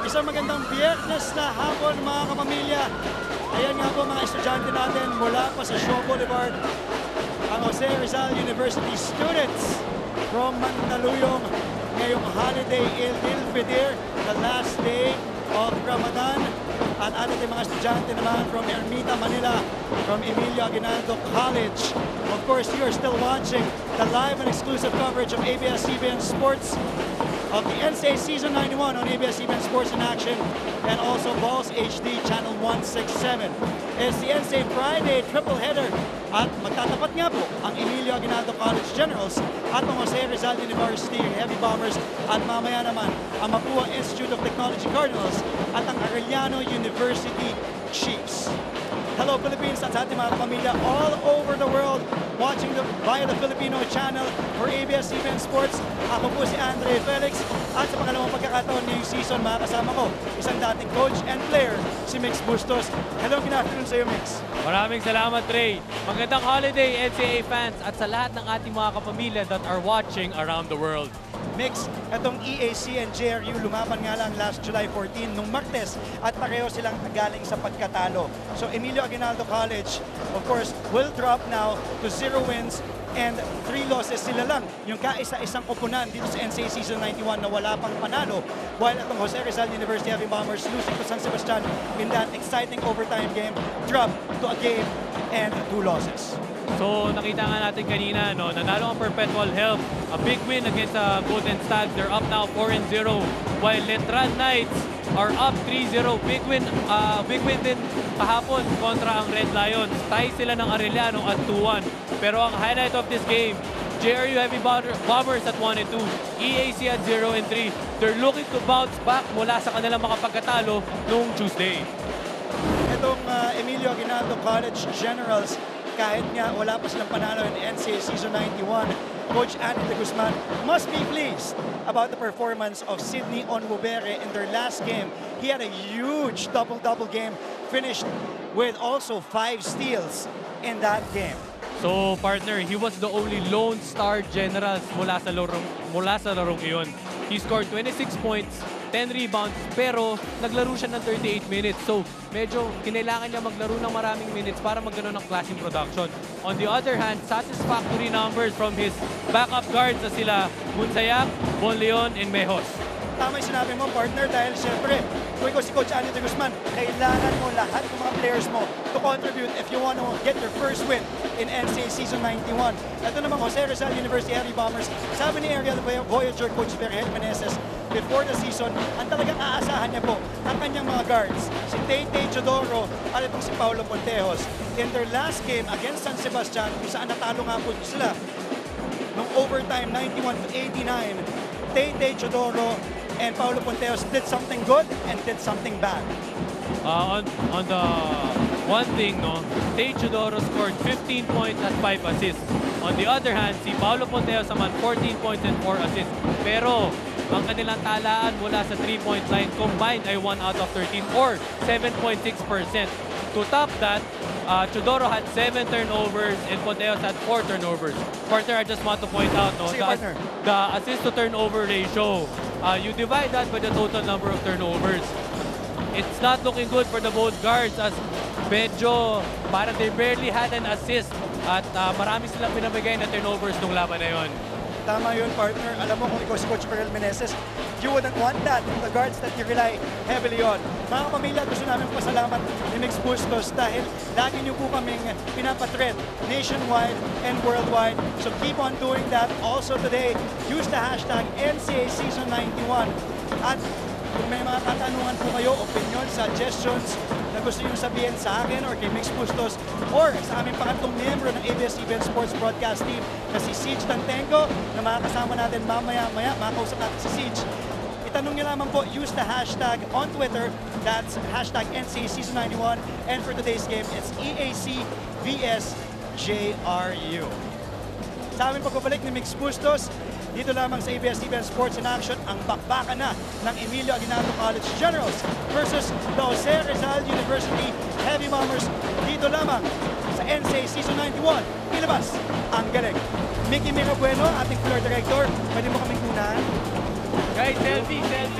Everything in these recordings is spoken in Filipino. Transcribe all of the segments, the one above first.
Isang magandang Biyernes na hapon mga kapamilya. Ayan nga po mga estudyante natin mula pa sa Shaw Boulevard. Ang Jose Rizal University students from Mandaluyong ngayong holiday Il-Fitr, the last day of Ramadan. At ating mga estudyante naman from Ermita, Manila, from Emilio Aguinaldo College. Of course, you are still watching the live and exclusive coverage of ABS-CBN Sports of the NCAA Season 91 on ABS-CBN Sports in Action and also Balls HD Channel 167. It's the NCAA Friday triple header at magtatapat nga po ang Emilio Aguinaldo College Generals at ang Jose Rizal University Heavy Bombers at mamaya naman ang Mapua Institute of Technology Cardinals at ang Arellano University Chiefs. Hello Philippines at sa ating mga pamilya all over the world watching via the Filipino channel for ABS-CBN Sports. Ako po si Andre Felix at sa pangalawang pagkakataon ngayong season mga kasama ko, isang dating coach and player, si Mix Bustos. Hello, good afternoon sa iyo, Mix. Maraming salamat, Ray. Magandang holiday, NCAA fans at sa lahat ng ating mga kapamilya that are watching around the world. Mix, itong EAC and JRU lumaban nga lang last July 14 nung Martes at pareho silang galing sa pagkatalo. So Emilio Aguinaldo College, of course, will drop now to 0 wins and 3 losses. Sila lang yung kaisa-isang koponan dito sa NCAA Season 91 na wala pang panalo, while itong Jose Rizal University Heavy Bombers losing to San Sebastian in that exciting overtime game, drop to a game and 2 losses. So nakita nga natin kanina, no, nanalo ang Perpetual Health. A big win against Golden Stag. They're up now 4-0. While Letran Knights are up 3-0. Big win din kahapon kontra ang Red Lions. Tie sila ng Arellano at 2-1. Pero ang highlight of this game, JRU Heavy Bombers at 1-2. EAC at 0-3. They're looking to bounce back mula sa kanilang mga pagkatalo noong Tuesday. Itong Emilio Aguinaldo College Generals, kahit nga wala pa silang panalo in NCAA Season 91, Coach Andy de Guzman must be pleased about the performance of Sidney Onwubere in their last game. He had a huge double-double game, finished with also 5 steals in that game. So partner, he was the only lone star generals mula sa larong iyon. He scored 26 points, 10 rebounds, pero naglaro siya ng 38 minutes. So medyo kinailangan niya maglaro ng maraming minutes para magkaroon ng clashing production. On the other hand, satisfactory numbers from his backup guards na sila Bunsayak, Bonleon, and Mejos. Tama yung sinabi mo, partner, dahil siyempre, kung ikaw si Coach Andy de Guzman, kailangan mo lahat ng mga players mo to contribute if you want to get your first win in NCAA Season 91. Ito naman, Jose Rizal University Heavy Bombers, sabi ni Aerial Voyager Coach Vergel Meneses, before the season, ang talagang aasahan niya po ang kanyang mga guards, si Tay-Tay Chodoro at itong si Paulo Pontejos. In their last game against San Sebastian, kung saan natalo nga po sila nung overtime 91-89, Tay-Tay Chodoro and Paulo Pontejos did something good and did something bad. On the one thing, no, Tay Chodoro scored 15 points at 5 assists. On the other hand, si Paulo Pontejos naman 14 points and 4 assists. Pero ang kanilang talaan mula sa 3-point line combined ay 1 out of 13 or 7.6%. To top that, Chodoro had 7 turnovers and Pontejos had 4 turnovers. Partner, I just want to point out, no, the assist to turnover ratio, you divide that by the total number of turnovers. It's not looking good for the both guards as medyo parang they barely had an assist at marami silang pinamigay na turnovers nung laban na yon. Tama yun, partner. Alam mo kung ikaw si Coach Vergel Meneses, you wouldn't want that from the guards that you rely heavily on. Mga kapamilya, gusto namin pasalamat ni Mix Bustos dahil lagi niyo po kaming pinapatread nationwide and worldwide. So keep on doing that. Also today, use the hashtag NCAA Season 91. At kung may mga katanungan po kayo, opinion, suggestions na gusto nyo sabihin sa akin or kay Mix Bustos or sa aming pangatlong miyembro ng ABS-CBN Sports Broadcast Team na si Siege Tantengo na makakasama natin mamaya-maya, makakausap natin si Siege. Itanong nyo lamang po, use the hashtag on Twitter, that's hashtag NCAA Season 91, and for today's game, it's EAC vs JRU. Sa aming pagbabalik ni Mix Bustos, dito lamang sa ABS-CBN Sports in Action, ang bakbakan na ng Emilio Aguinaldo College Generals versus the Jose Rizal University Heavy Bombers. Dito lamang sa NCAA Season 91. Ilabas ang galing. Mickey Mira Bueno, ating floor director. Pwede mo kaming kunahan? Guys, selfie! Guys.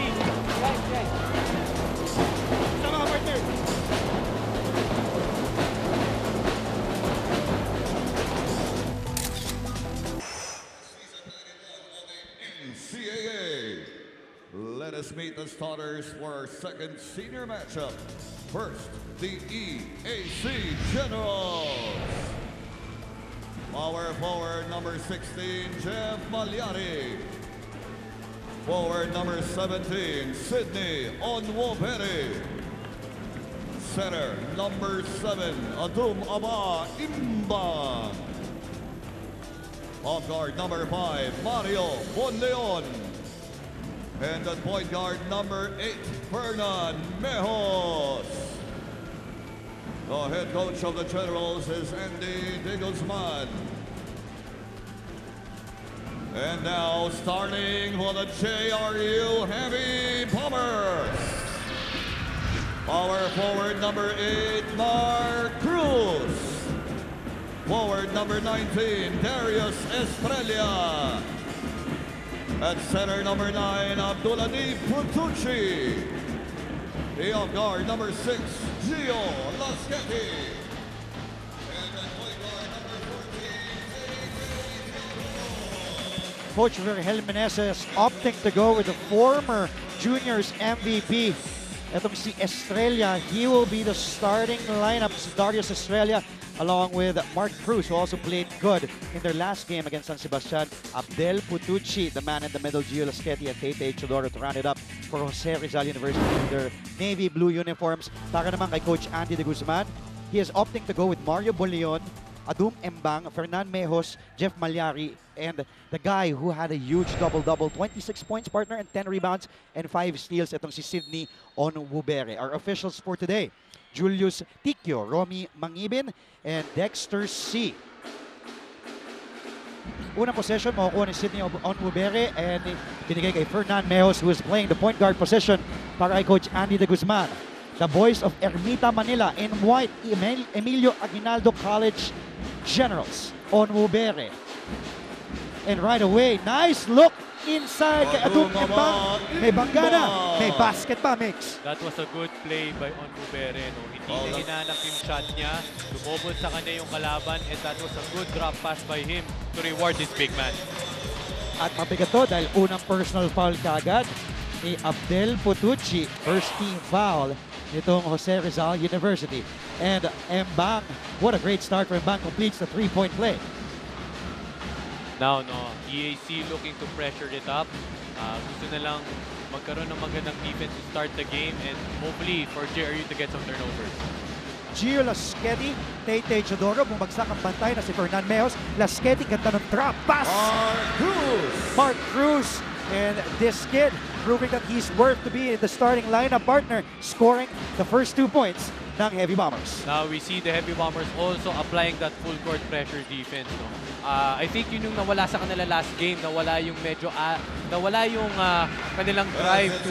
let us meet the starters for our second senior matchup. First, the EAC Generals. Power forward number 16, Jeff Malyari. Forward number 17, Sydney Onwopere. Center number 7, Adum Aba Imbang. Off guard number 5, Mario Bonleon. And at point guard number 8, Fernan Mejos. The head coach of the Generals is Andy De Guzman. And now starting for the JRU Heavy Bombers. Power forward number 8, Mark Cruz. Forward number 19, Darius Estrella. At center number 9, Abduladi Putucci. The off guard number 6, Gio Laschetti. And at point guard number 14, Coach Virgel Meneses opting to go with the former juniors MVP. Itong si Estrella, he will be the starting lineup. Si Darius Estrella along with Mark Cruz, who also played good in their last game against San Sebastian. Abdel Putucci, the man in the middle, Gio Laschetti and Tete Chodoro to round it up for Jose Rizal University in their navy blue uniforms. Para naman kay Coach Andy De Guzman, he is opting to go with Mario Bonleon, Adum Embang, Fernan Mejos, Jeff Malyari, and the guy who had a huge double-double, 26 points, partner, and 10 rebounds and 5 steals, itong si Sydney Onwubere. Our officials for today, Julius Tikyo, Romy Mangibin, and Dexter C. Unang possession, makukuha ni Sydney Onwubere and binigay kay Fernan Mejos, who is playing the point guard position para kay Coach Andy De Guzman. The boys of Ermita, Manila in white, Emilio Aguinaldo College Generals, Onwubere. And right away, nice look inside kay Adum Embang. May banggana, may basket pa, Mix. That was a good play by Onwubere. No? Hindi niya hinanap yung shot niya. Lumobot sa kanya yung kalaban, and that was a good drop pass by him to reward his big man. At mabigat to dahil unang personal foul kagad ni Abdel Putucci. First team foul nitong Jose Rizal University. And Embang, what a great start for Embang, completes the three-point play. Now, EAC looking to pressure it up. Gusto na lang magkaroon ng magandang defense to start the game and hopefully for JRU to get some turnovers. Gio Laschetti, Tete Chodoro, bumagsak ang bantay na si Fernan Mejos. Laschetti, ganda ng drop pass. Mark Cruz. And this kid proving that he's worth to be in the starting lineup, partner, scoring the first 2 points ng Heavy Bombers. Now we see the Heavy Bombers also applying that full court pressure defense. No? I think yun yung nawala sa kanila last game, nawala yung kanilang drive to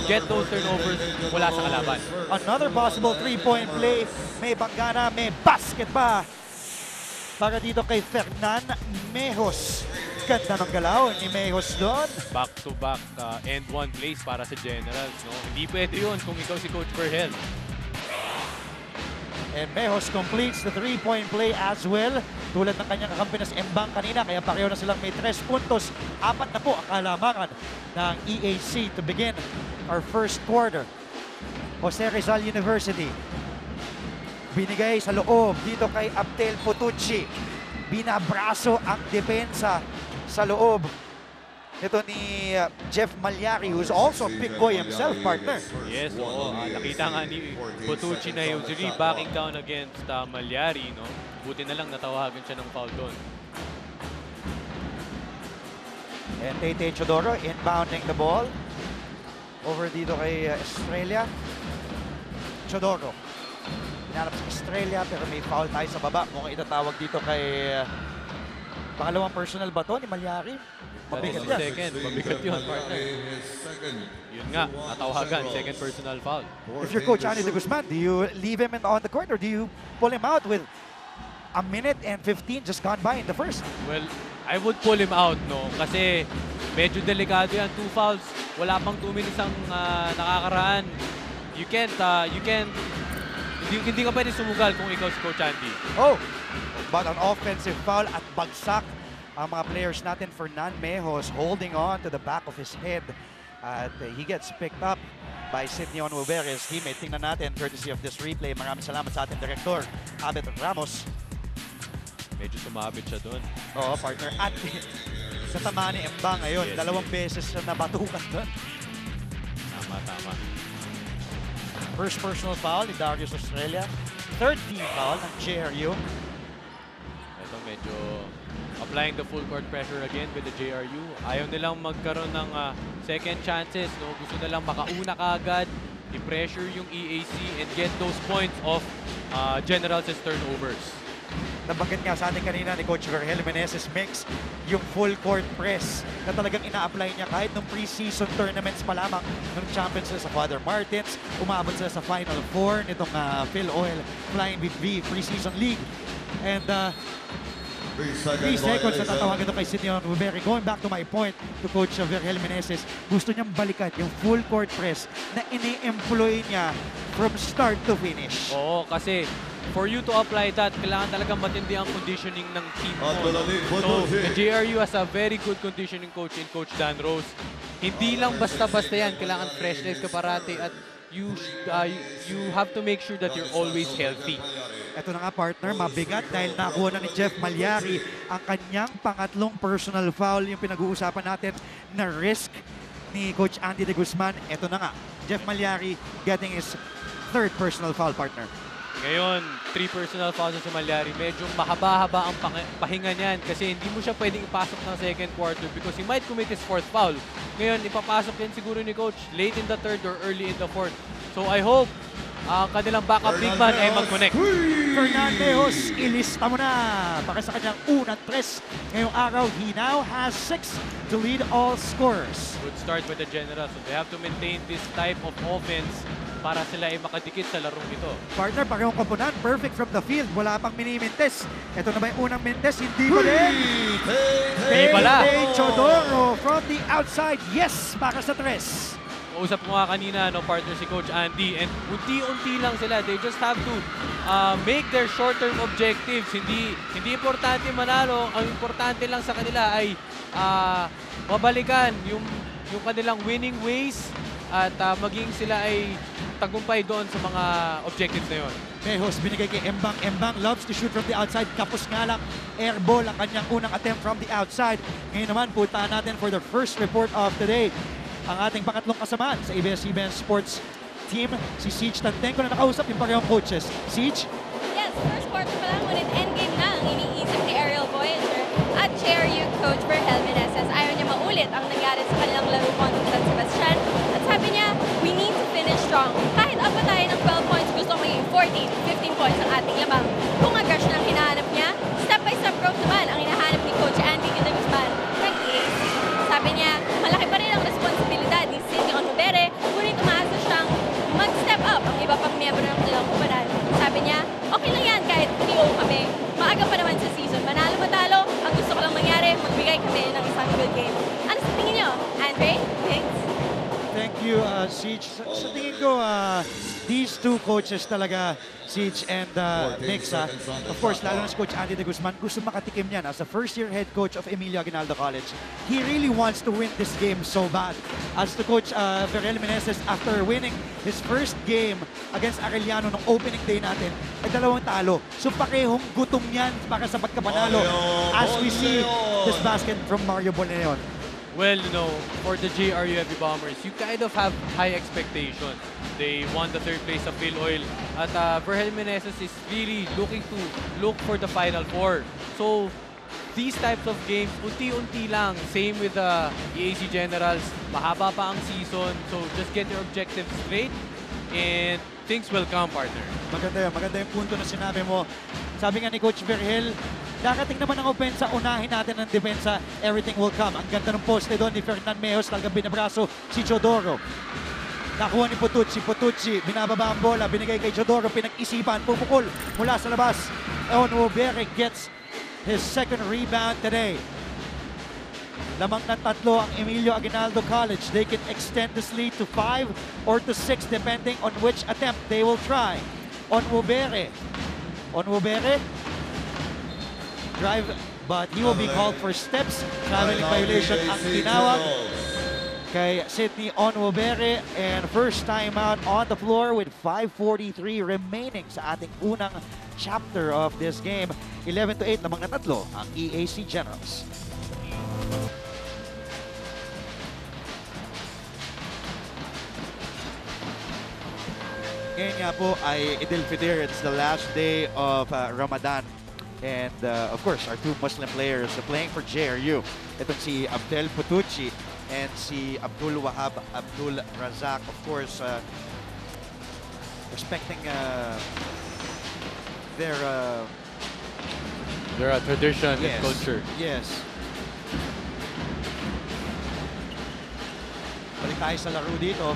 get those turnovers mula sa kalaban. Another possible three-point play. May banggana, may basket pa para dito kay Fernan Mejos. Ganda ng galaw ni Mejos doon. Back-to-back and one plays para sa Generals. No? Hindi pwede yun kung ikaw si Coach Virgel. And Mejos completes the three-point play as well. Tulad ng kanyang kakampi na si Embang kanina, kaya pareho na silang may 3 puntos. 4 na po ang kalamangan ng EAC to begin our first quarter. Jose Rizal University. Binigay sa loob dito kay Abdel Putucci. Binabraso ang depensa sa loob. Ito ni Jeff Malyari, who's also a big boy himself, partner. Yes, oo. Nakita nga ni Putucci na he was really backing down against Malyari. No? Buti na lang natawagan siya ng foul doon. And Tete Chodoro inbounding the ball. Over dito kay Estrella. Chodoro. Hinanap si Estrella pero may foul tayo sa baba. Mukhang itatawag dito kay pangalawang personal ba to ni Malyari? Mabigat yan. Second, mabigat yun, partner. Yun nga, natawagan, second personal foul. If you're Coach Andy De Guzman, do you leave him on the court or do you pull him out with a minute and 15 just gone by in the first? Well, I would pull him out, no? Kasi medyo delikado yan. 2 fouls, wala pang 2 minutes ang nakakaraan. Hindi ka pwede sumugal kung ikaw si Coach Andy. Oh, but an offensive foul at bagsak ang mga players natin. Fernan Mejos holding on to the back of his head. At he gets picked up by Sidney Onwubere's teammate. Tingnan natin, courtesy of this replay. Maraming salamat sa ating Direktor, Abet Ramos. Medyo sumabit siya doon. Oo, partner. At sa tama ni Emba ngayon, Yes, dalawang beses siya nabatukan doon. Tama. First personal foul ni Darius Australia. Third team foul ng JRU. Ito medyo applying the full court pressure again with the JRU. Ayaw nilang magkaroon ng second chances. No? Gusto nilang makauna kaagad, i-pressure yung EAC and get those points of Generals' turnovers. Nabanggit nga sa atin kanina ni Coach Vergel Meneses mix yung full court press na talagang ina-apply niya kahit nung preseason tournaments pa lamang nung champions sila sa Father Martins, umabot sila sa Final Four nitong Phil Oil Flying V preseason league. And 3 seconds na tatawagan ito kay Sidney Onwubere. Going back to my point to Coach Vergel Meneses, gusto niyang balikan yung full court press na ini-employ niya from start to finish. Oo, kasi for you to apply that, kailangan talagang matindi ang conditioning ng team mo. So, the JRU has a very good conditioning coach in Coach Dan Rose. Hindi lang basta-basta yan. Kailangan freshness ka parati at you have to make sure that you're always healthy. Ito na nga partner, mabigat dahil nakuha na ni Jeff Malyari ang kanyang pangatlong personal foul. Yung pinag-uusapan natin na risk ni Coach Andy De Guzman. Ito na nga, Jeff Malyari getting his third personal foul, partner. Ngayon, 3 personal fouls sa Malyari. Medyo mahaba-haba ang pahinga niyan kasi hindi mo siya pwedeng ipasok ng second quarter because he might commit his fourth foul. Ngayon, ipapasok yan siguro ni Coach late in the third or early in the fourth. So I hope ang kanilang backup big man ay mag-connect. Fernandez, ilista mo na para sa kanyang unang tres. Ngayong araw, he now has 6 to lead all scorers. Good start with the Generals. So they have to maintain this type of offense para sila ay makadikit sa larong ito. Partner, parehong kapunan. Perfect from the field. Wala pang mini-mintes. Ito na ba yung unang mintes? Hindi pa din. Hindi pala. Chodoro from the outside. Yes, para sa tres. Usap ko nga kanina, no, partner si Coach Andy, and unti-unti lang sila. They just have to make their short-term objectives. Hindi importante manalo. Ang importante lang sa kanila ay mabalikan yung kanilang winning ways at maging sila ay tagumpay doon sa mga objectives na yun. Mejos binigay kay Embang. Embang loves to shoot from the outside. Kapos nga lang, air ball ang kanyang unang attempt from the outside. Ngayon naman, puntahan natin for the first report of the day ang ating pangatlong kasamaan sa ABS-CBN Sports Team, si Siege Tantenko na nakausap yung parehong coaches. Siege? Yes, first quarter pa lang, ngunit endgame na ang iniisip ni Ariel Voyager at JRU coach Vergel Meneses. Ayaw niya maulit ang nangyari sa kanilang laro kontra San Sebastian. At sabi niya, we need to finish strong. Kahit up pa tayo ng 12 points, gusto ko maging 14, 15 points ang ating lamang. Kung aggression ang hinahanap niya, step-by-step growth naman ang hinahanap ni Coach Andy De Guzman ng EAC. Sabi niya, malaki pa rin ang responsibilidad ni Sidney Onwubere, ngunit umaasa siyang mag-step up ang iba pang miyembro ng kanilang kumpanan. Sabi niya, okay lang yan kahit 3-0 kami. Maaga pa naman sa season. Manalo-matalo, ang gusto ko lang mangyari, magbigay kami ng isang good game. Ano sa tingin niyo? Andre? Thanks. Thank you, Siege. Sa tingin ko, these two coaches talaga, Siege and Nix, of course, lalo na si Coach Andy De Guzman, gusto makatikim niyan. As a first-year head coach of Emilio Aguinaldo College, he really wants to win this game so bad. As to Coach Vergel Meneses, after winning his first game against Arellano nung opening day natin, ay 2 talo. So parehong gutom yan para sa pagkapanalo. As we see this basket from Mario Boneon. Well, you know, for the JRU Heavy Bombers, you kind of have high expectations. They won the 3rd place of Phil Oil. At Vergel Meneses is really look for the Final Four. So, these types of games, unti-unti lang. Same with the EAC Generals. Mahaba pa ang season. So, just get your objectives straight and things will come, partner. Maganda yung punto na sinabi mo. Sabi nga ni Coach Vergel, darating naman ang opensa, unahin natin ang depensa, everything will come. Ang ganda ng poste doon ni Fernan Mejos, talagang binabraso si Chodoro. Nakuha ni Putucci, binababa ang bola, binigay kay Chodoro, pinag-isipan, pupukol mula sa labas. Onwubere gets his second rebound today. Lamang na 3 ang Emilio Aguinaldo College. They can extend this lead to 5 or to 6 depending on which attempt they will try. Onwubere. Drive but he will be called for steps. Traveling violation ang tinawag kay Sydney Onwobere, and first time out on the floor with 5:43 remaining sa ating unang chapter of this game. 11-8 lamang na tatlo ang EAC Generals. Ngayon nga po ay Eid al-Fitr. It's the last day of Ramadan. And of course, our two Muslim players are playing for JRU. Itong si Abdel Putucci and si Abdul Wahab Abdul Razak. Of course, respecting their tradition yes, and culture. Yes. Balik tayo sa laro dito.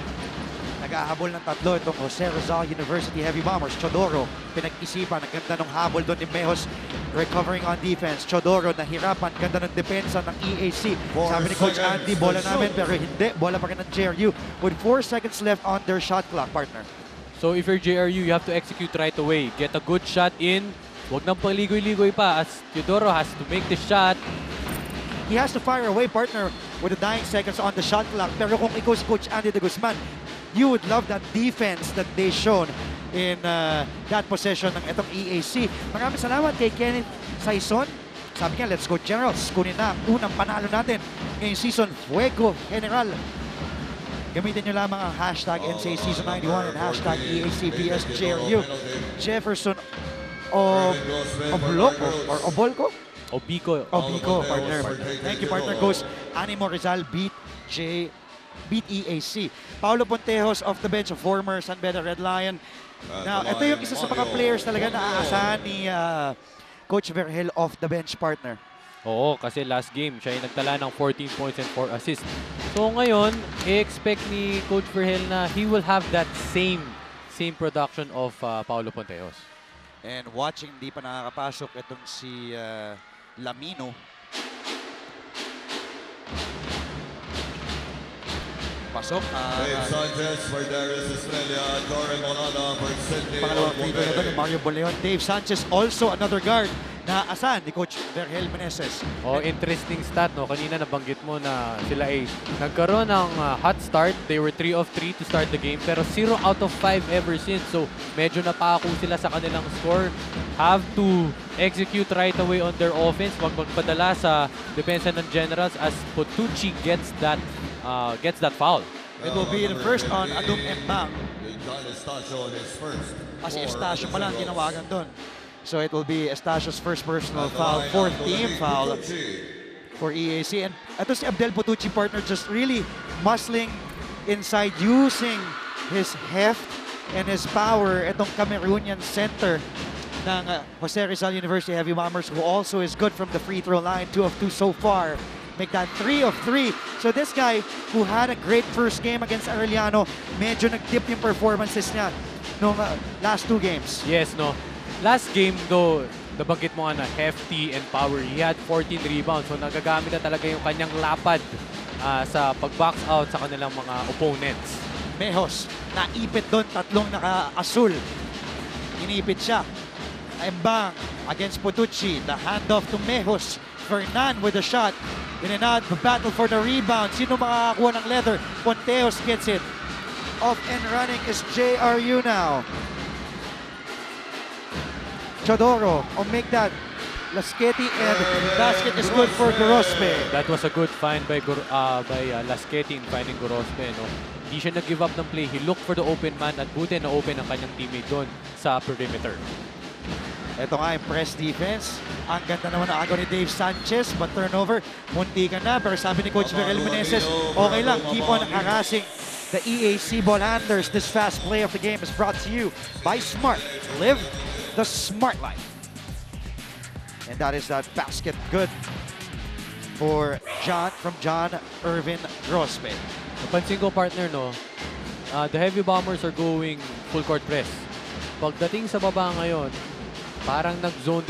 Nag-ahabol ng tatlo itong Jose Rizal University Heavy Bombers. Chodoro, pinag-isipan. Ang ganda ng habol doon ni Mejos. Recovering on defense. Chodoro, nahirapan. Ganda ng depensa ng EAC. Sabi ni Coach Andy, bola namin. Pero hindi. Bola pa rin ng JRU. With 4 seconds left on their shot clock, partner. So if you're JRU, you have to execute right away. Get a good shot in. Huwag nang paligoy-ligoy pa as Teodoro has to make the shot. He has to fire away, partner, with the 9 seconds on the shot clock. Pero kung ikaw si Coach Andy de Guzman, you would love that defense that they shown in that possession ng itong EAC. Maraming salamat kay Kenneth Saison. Sabi niya, let's go Generals. Kunin na ang unang panalo natin ngayong season. Fuego General. Gamitin nyo lamang ang hashtag NCAA Season 91 and hashtag EACBSJRU. Jefferson Obloko or Obolco? Obico. Obico, partner. Thank you, partner. Goes Animo Rizal beat EAC. Paulo Pontejos off the bench, a former San Beda Red Lion. Now, ito yung isa sa mga players talaga na aasahan ni Coach Vergel off the bench, partner. Oo, kasi last game, siya ay nagtala ng 14 points and 4 assists. So ngayon, i-expect ni Coach Vergel na he will have that same production of Paulo Pontejos. And watching, di pa nakakapasok itong si Lamino. Pasok. Dave Sanchez for Darius Estrella, Doran Monada for Sydney Pangalawang free throw na ito ni Mario Boleon. Dave Sanchez, also another guard na asan ni Coach Vergel Meneses. Oh, interesting stat, no? Kanina nabanggit mo na sila ay nagkaroon ng hot start. They were 3 of 3 to start the game, pero 0 out of 5 ever since. So, medyo napako sila sa kanilang score. Have to execute right away on their offense. Wag magpadala sa depensa ng Generals as Potucci gets that foul. It will be the first on Adum Embang. Kasi Estacio pa lang tinawagan doon. So it will be Estacio's first personal foul, 4th team foul for EAC. And ito si Abdel Putucci, partner, just really muscling inside, using his heft and his power. Itong Cameroonian center ng Jose Rizal University Heavy Bombers, who also is good from the free throw line, 2 of 2 so far. Make that 3 of 3. So this guy who had a great first game against Arellano, medyo nag-dip yung performances niya nung last 2 games. Yes, no. Last game though, nabanggit mo nga na hefty and power. He had 14 rebounds. So nagagamit na talaga yung kanyang lapad sa pag-box out sa kanilang mga opponents. Mejos, naipit doon, tatlong naka-asul. Inipit siya. Embang against Potucci. The handoff to Mejos. Fernan with the shot. In and out, the battle for the rebound. Sino makakakuha ng leather? Pontejos gets it. Off and running is JRU now. Chodoro will make that. Lasqueti, and the basket is good for Gorospe. That was a good find by Lasqueti in finding Gorospe. No? Hindi siya nag-give up ng play. He looked for the open man at buti na open ang kanyang teammate doon sa perimeter. Ito nga yung press defense. Ang ganda naman na agaw ni Dave Sanchez, but turnover, munti ka na. Pero sabi ni Coach Vergel Meneses, okay lang, keep on harassing the EAC ball handlers. This fast play of the game is brought to you by Smart. Live the smart life. And that is that basket good for John Irvin Grospe. Napansin ko, partner, no, the Heavy Bombers are going full court press. Pagdating sa baba ngayon, parang nag-zone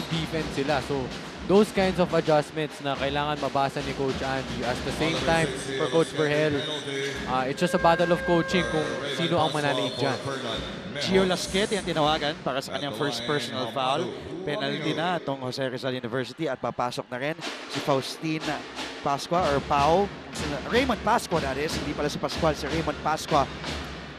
defense sila. So, those kinds of adjustments na kailangan mabasa ni Coach Andy. At the same time, for Coach Vergel, it's just a battle of coaching kung sino ang mananaig dyan. Gio Lasquete ang tinawagan para sa kanyang first personal foul. Penalty na itong Jose Rizal University at papasok na rin si Faustina Pascua or Pau. Raymond Pascua, that is. Hindi pala si Pascual, si Raymond Pascua.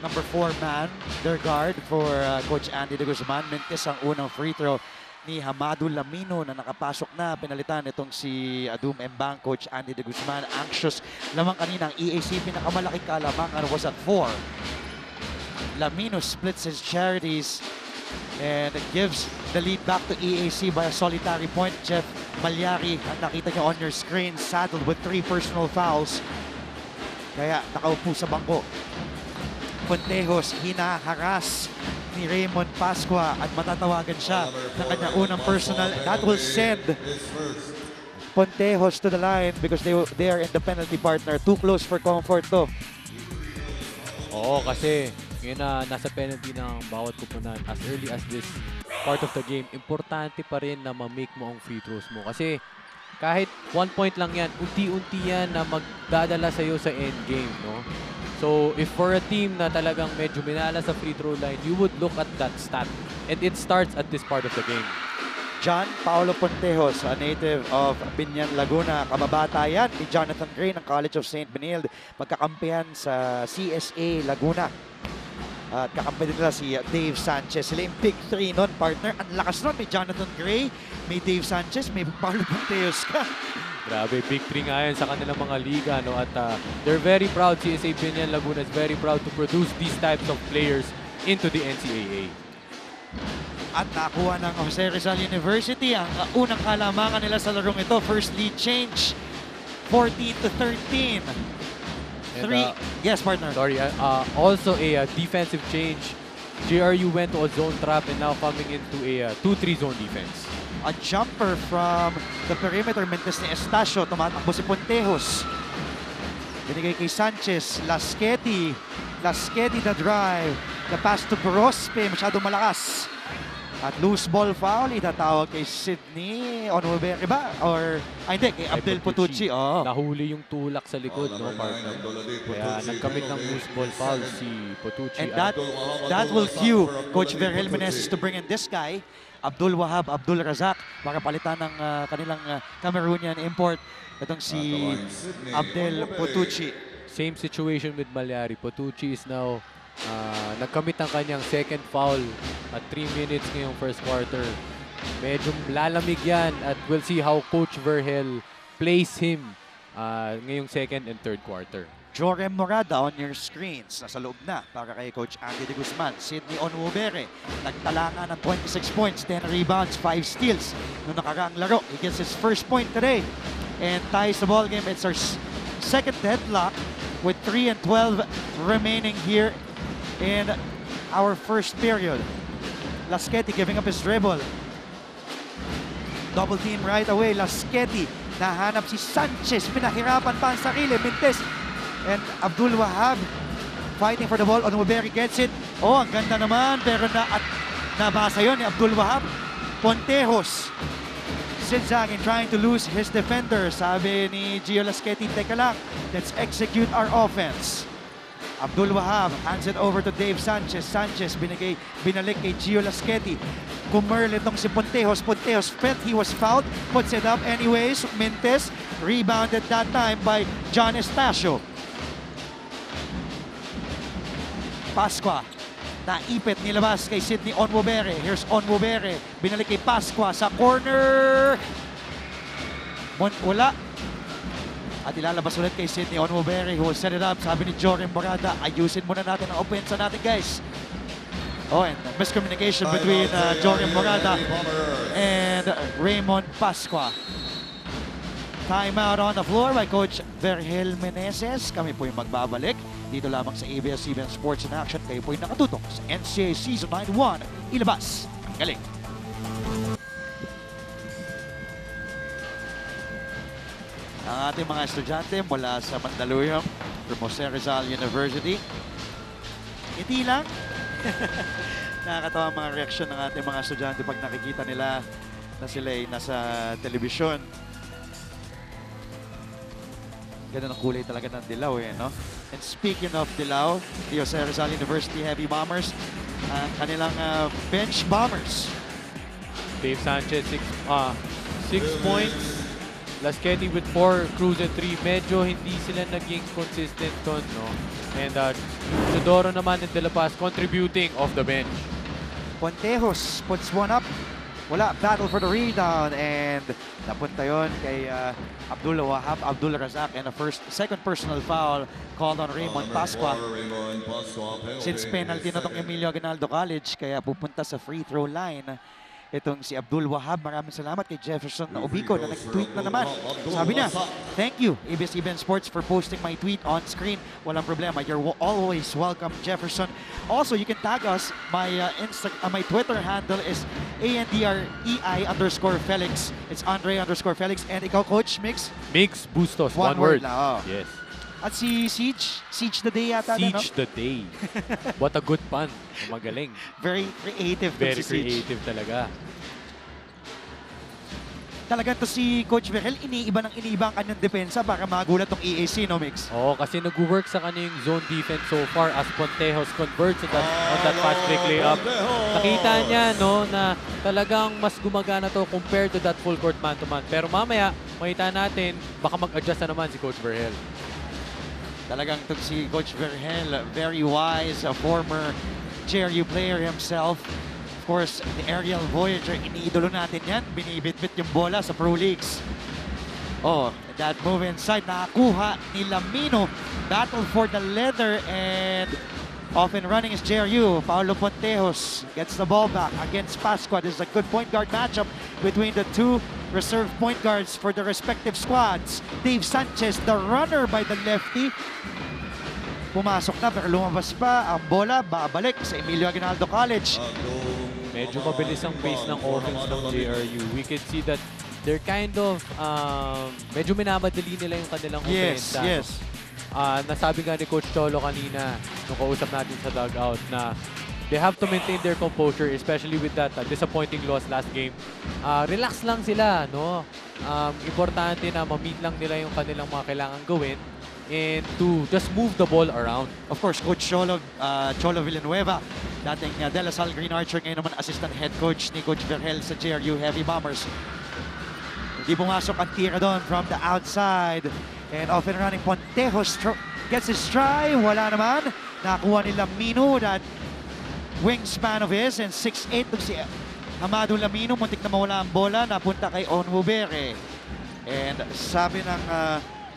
Number 4 man, their guard for Coach Andy de Guzman. Mintis ang unang free throw ni Hamadu Lamino na nakapasok na. Pinalitan itong si Adum Embang, Coach Andy de Guzman. Anxious lamang kanina ang EAC. Pinakamalaking kalamangan was at 4. Lamino splits his charities and gives the lead back to EAC by a solitary point. Jeff Malyari, ang nakita nyo on your screen, saddled with 3 personal fouls. Kaya nakaupo sa bangko. Pontejos hinaharas ni Raymond Pascua at matatawagan siya ng kanyang unang personal. That will send Pontejos to the line because they are in the penalty partner. Too close for comfort to. Oo, kasi ngayon na nasa penalty ng bawat kupunan as early as this part of the game, importante pa rin na ma-make mo ang free throws mo. Kasi kahit 1 point lang yan, unti-unti yan na magdadala sa'yo sa end game, no? So, if for a team na talagang medyo minala sa free throw line, you would look at that stat. And it starts at this part of the game. John Paulo Pontejos, a native of Binyan, Laguna. Kababata yan ni Jonathan Gray ng College of St. Benilde. Magkakampihan sa CSA Laguna. At kakampi din nila si Dave Sanchez. Sila yung big 3 nun, partner. Ang lakas nun, may Jonathan Gray, may Dave Sanchez, may Paulo Pontejos ka. Grabe, big 3 nga yan sa kanilang mga liga, no? At they're very proud, CSA Binyan Laguna is very proud to produce these types of players into the NCAA. At nakuha ng Jose Rizal University ang unang kalamangan nila sa larong ito. First lead change, 14-13. Yes, partner. Sorry, also a defensive change. JRU went to a zone trap and now coming into a 2-3 zone defense. A jumper from the perimeter. Mentes ni Estacio. Tumatakbo si Pontejos. Binigay kay Sanchez. Lasquete. Lasquete the drive. The pass to Grospe. Masyado malakas. At loose ball foul. Itatawag kay Sidney Onwebere ba? Or, hindi, kay Abdel Putucci. Oh. Nahuli yung tulak sa likod, no, partner? Kaya nagkamit ng loose ball foul si Putucci. And that will cue Coach Vergel Meneses to bring in this guy. Abdul Wahab, Abdul Razak, makapalitan ng kanilang Cameroonian import. Itong si Abdel Putucci. Same situation with Malyari. Putucci is now nagkamit ng kanyang second foul at 3 minutes ngayong first quarter. Medyo lalamig yan at we'll see how Coach Vergel plays him ngayong second and third quarter. Jorem Morada on your screens. Nasa loob na para kay Coach Andy de Guzman. Sidney Onwubere, nagtalanga ng 26 points, 10 rebounds, 5 steals. Noong nakaraang laro, he gets his first point today and ties the ball game. It's our second deadlock with 3 and 12 remaining here in our first period. Lasquete giving up his dribble. Double team right away. Lasquete, nahanap si Sanchez. Pinahirapan pa ang sarili. Mintes and Abdul Wahab fighting for the ball. Onwubere gets it. Oh, ang ganda naman. Pero nabasa yun ni Abdul Wahab. Pontejos zigzagging, trying to lose his defender. Sabi ni Gio Lasquete, teka lang, let's execute our offense. Abdul Wahab hands it over to Dave Sanchez. Sanchez binalik kay Gio Lasquete. Kumerl itong si Pontejos. Pontejos felt he was fouled, puts it up anyways. Mintes rebounded that time by John Estacio. Pascua, naipit nilabas kay Sidney Onwubere. Here's Onwubere, binalik kay Pascua sa corner. Wala. At ilalabas ulit kay Sidney Onwubere who will set it up. Sabi ni Jorem Morada, ayusin muna natin ang offense natin, guys. Oh, and miscommunication between Jorem Morada and Raymond Pascua. Timeout on the floor by Coach Vergel Meneses. Kami po yung magbabalik dito lamang sa ABS-CBN Sports in Action. Kayo po yung nakatutok sa NCAA Season 91. Ilabas ang galing. Ang ating mga estudyante mula sa Mandaluyong from Jose Rizal University. Hindi lang. Nakakatawa ang mga reaksyon ng ating mga estudyante pag nakikita nila na sila ay nasa telebisyon. Ganun ang kulay talaga ng dilaw eh, no? And speaking of dilaw, the Jose Rizal University Heavy Bombers ang kanilang bench bombers. Dave Sanchez, 6 points. Lasqueti with 4, Cruz at 3. Medyo hindi sila naging consistent doon, no? And Chodoro naman and De La Paz contributing off the bench. Pontejos puts one up. Wala, battle for the rebound, and napunta yon kay Abdul Wahab, Abdul Razak, and a second personal foul called on Raymond Pascua. Since penalty na tong Emilio Aguinaldo College, kaya pupunta sa free throw line itong si Abdul Wahab. Maraming salamat kay Jefferson na Ubico na nag-tweet na naman. Sabi niya, thank you ABS-CBN Sports for posting my tweet on screen. Walang problema. You're always welcome, Jefferson. Also, you can tag us. My Twitter handle is ANDREI_Felix. It's Andre_Felix. And ikaw, Coach Mix? Mix Bustos, one word. Na, oh. Yes. At si Siege the Day yata. Siege the Day. What a good pun. Magaling. Very creative. Very creative talaga. Talagang to si Coach Verhel, iniiba ang kanyang depensa para magulat tong EAC, no, Mix? Oo, kasi nag-work sa kanyang zone defense so far as Pontejos converts on that fast break layup. Nakita niya, no, na talagang mas gumagana to compared to that full court man-to-man. Pero mamaya, makita natin, baka mag-adjust na naman si Coach Verhel. Talagang to si Coach Verhel, very wise, a former JRU player himself. Of course, the aerial voyager, iniidolo natin yan. Binibitbit yung bola sa Pro Leagues. Oh, that move inside, nakakuha ni Lamino. Battle for the leather, and off and running is JRU. Paulo Pontejos gets the ball back against Pascua. This is a good point guard matchup between the two reserve point guards for the respective squads. Dave Sanchez, the runner by the lefty. Pumasok na pero lumabas pa ang bola, babalik sa Emilio Aguinaldo College. Medyo mabilis ang pace ng offense ng JRU. We can see that they're kind of, medyo minamadali nila yung kanilang offense. Yes. Nasabi nga ni Coach Cholo kanina, nung kausap natin sa dugout, na they have to maintain their composure, especially with that disappointing loss last game. Relax lang sila, no? Importante na ma-meet lang nila yung kanilang mga kailangan gawin and to just move the ball around. Of course, Coach Cholo Villanueva, dating De La Salle Green Archer, ngayon naman assistant head coach ni Coach Verhel sa JRU Heavy Bombers. Hindi pumasok ang tira doon from the outside. And off and running, Pontejos gets his try. Wala naman. Nakuha ni Lamino, that wingspan of his, and 6'8" si Amado Lamino. Muntik na mawala ang bola. Napunta kay Onwubere. And sabi ng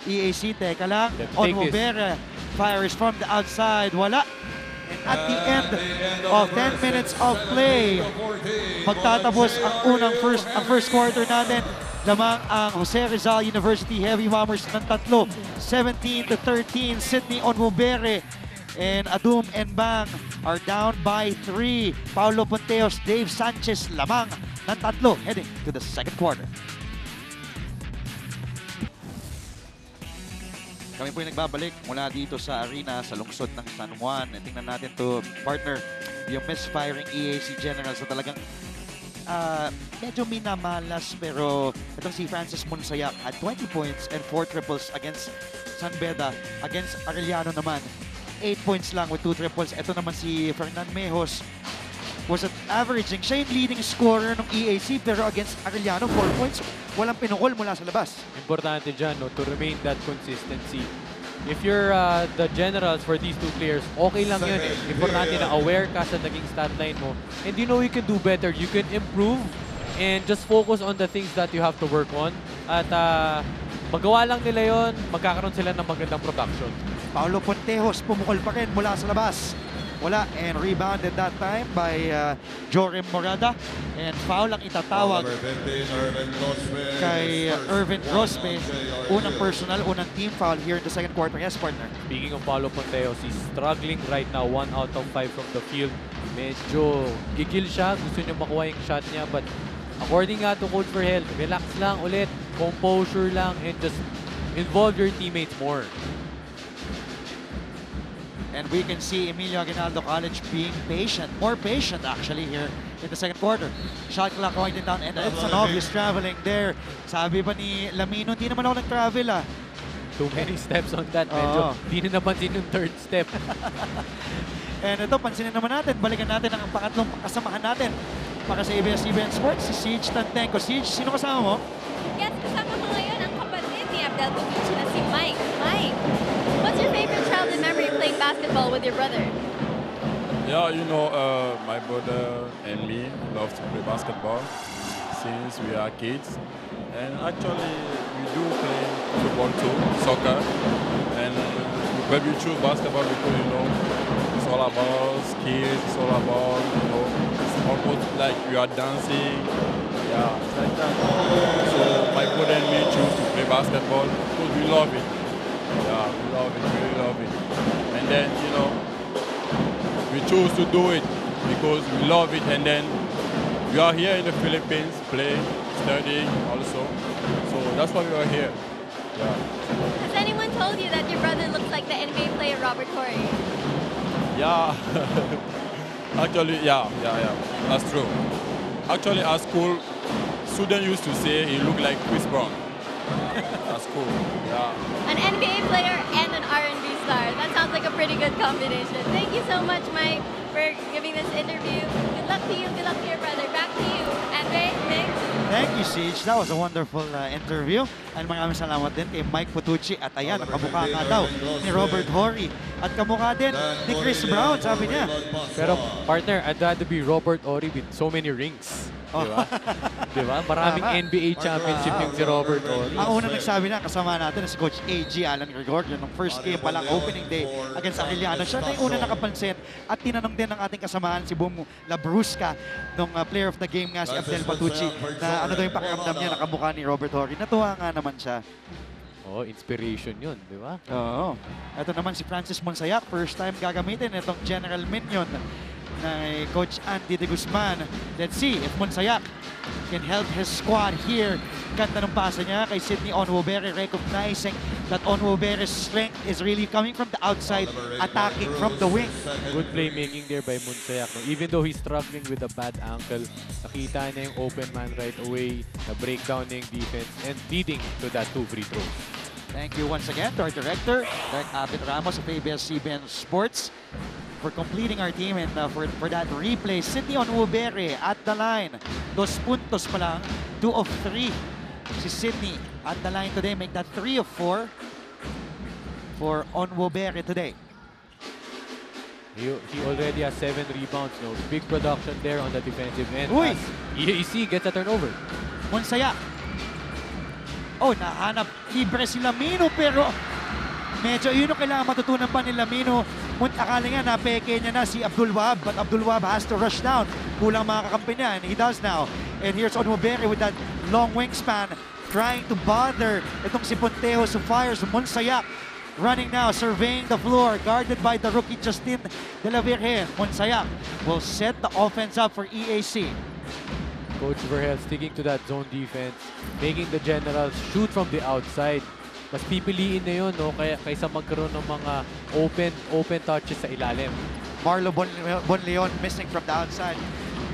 EAC, teka lang, Onwubere fires from the outside. Wala. And at the end of 10 minutes of play, magtatapos ang first quarter natin. Lamang ang Jose Rizal University Heavy Bombers ng 3, 17-13. Sydney Onwubere and Adum and Bang are down by 3. Paulo Pontejos, Dave Sanchez lamang ng 3 heading to the second quarter. Kami po yung nagbabalik mula dito sa arena sa lungsod ng San Juan. Tingnan natin to, partner, yung misfiring EAC General sa talagang medyo minamalas, pero itong si Francis Monsayak had 20 points and 4 triples against San Beda. Against Arellano naman, 8 points lang with 2 triples. Ito naman si Fernan Mejos was averaging. Siya yung leading scorer ng EAC, pero against Arellano, 4 points. Walang pinukol mula sa labas. Importante dyan, no, to remain that consistency. If you're the generals for these two players, okay lang yun eh. Importante na aware ka sa naging stat line mo. And you know you can do better. You can improve and just focus on the things that you have to work on. At magawa lang nila yun, magkakaroon sila ng magandang production. Paulo Pontejos pumukol pa rin mula sa labas. Wala, and rebounded that time by Jorim Morada. And foul ang itatawag kay Irvin Grospe. Unang personal, unang team foul here in the second quarter. Yes, partner. Speaking of Paulo Pontejos, he's struggling right now. 1 out of 5 from the field. Medyo gigil siya. Gusto niya makuha yung shot niya. But according nga to Coach Verhel, relax lang ulit. Composure lang and just involve your teammates more. And we can see Emilio Aguinaldo College being patient, more patient actually here in the second quarter. Shot clock winding down, and it's an obvious traveling there. Sabi pa ni Lamino, hindi naman ako nag-travel ah. Too many steps on that. Medyo di na napansin yung third step. And ito, pansinin naman natin, balikan natin ang pangatlong kasamahan natin para sa ABS-CBN Sports, si Siege Tantenko. Siege, sino kasama mo? Yes, kasama ko ngayon ang kapatid ni Abdel Putucci na si Mike. Mike, what's your favorite childhood memory playing basketball with your brother? Yeah, you know, my brother and me love to play basketball since we are kids. And actually, we do play football too, soccer. And but we choose basketball because, you know, it's all about skills, it's all about, you know, it's almost like we are dancing. Yeah, it's like that. So my brother and me choose to play basketball because we love it. Yeah, we love it, really love it. And then, you know, we choose to do it because we love it, and then we are here in the Philippines playing, studying also. So that's why we are here. Yeah. Has anyone told you that your brother looks like the NBA player Robert Horry? Yeah. Actually, yeah. That's true. Actually, at school, students used to say he looked like Chris Brown. That's cool. Yeah. An NBA player and an R&B star. That sounds like a pretty good combination. Thank you so much, Mike, for giving this interview. Good luck to you. Good luck to your brother. Back to you. Andre, Migs. Thank you, Siege. That was a wonderful interview. And maraming salamat din kay Mike Putucci. At ayan, kamukha nga daw ni Robert Horry. At kamukha din ni Chris Brown, sabi niya. Pero partner, I'd rather be Robert Horry with so many rings. Diba? Diba? Maraming NBA championship yung si Robert Horry. Ang unang nagsabi na, kasama natin si Coach AG Alan Gregorio nung first game pa lang, opening day against Aquiliano. Siya na yung unang nakapansin at tinanong din ng ating kasamahan si Boom Labrusca nung player of the game nga si Abdel Putucci na ano daw yung pakiramdam niya nakamukha ni Robert Horry. Natuwa nga naman siya. Oh, inspiration yun, di ba? Oo. Ito naman si Francis Monsayac, first time gagamitin itong General Minion na Coach Andy De Guzman. Let's see if Monsayac can help his squad here. Ganda ng pasa niya kay Sidney Onwubere, recognizing that Onwubere's strength is really coming from the outside, attacking from the wing. Good playmaking there by Monsayac. No? Even though he's struggling with a bad ankle, nakita niya yung open man right away, na breakdown niya yung defense, and leading to that 2 free throws. Thank you once again to our director, Direk Abit Ramos of ABS-CBN Sports, for completing our team and for that replay. Sidney Onwubere at the line. 2 puntos pa lang, 2 of 3. Si Sidney at the line today, make that 3 of 4 for Onwubere today. He already has 7 rebounds. No? Big production there on the defensive end. Uy! EAC gets a turnover. Monsayac. Oh, nahanap libre si Lamino, pero medyo yun ang kailangan matutunan pa ni Lamino. Akala nga napeke niya na si Abdul Wahab, but Abdul Wahab has to rush down. Kulang mga kakampi niya, and he does now. And here's Onwubere with that long wingspan, trying to bother itong si Pontejo who fires Monsayac. Running now, surveying the floor, guarded by the rookie Justin De La Virgen. Monsayac will set the offense up for EAC. Coach Verhel sticking to that zone defense, making the Generals shoot from the outside. Mas pipiliin na yun, no? Kaysa magkaroon ng mga open touches sa ilalim. Marlo Bonleon missing from the outside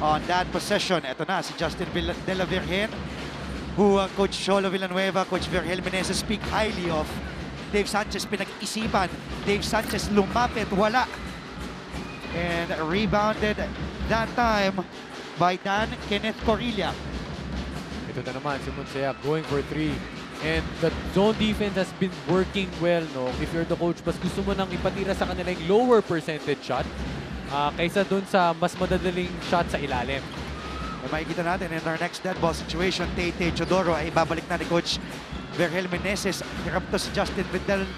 on that possession. Ito na si Justin De La Virgen, who Coach Cholo Villanueva, Coach Verhel Meneses speak highly of. Dave Sanchez pinag-isipan. Dave Sanchez lumapit, wala. And rebounded that time by Dan Kenneth Corilla. Ito na naman si Monsayac going for 3. And the zone defense has been working well, no? If you're the coach, mas gusto mo nang ipatira sa kanila yung lower percentage shot kaysa dun sa mas madadaling shot sa ilalim. Makikita natin in our next dead ball situation, Tate Chodoro ay babalik na ni Coach Verhel Meneses. Hirap to si Justin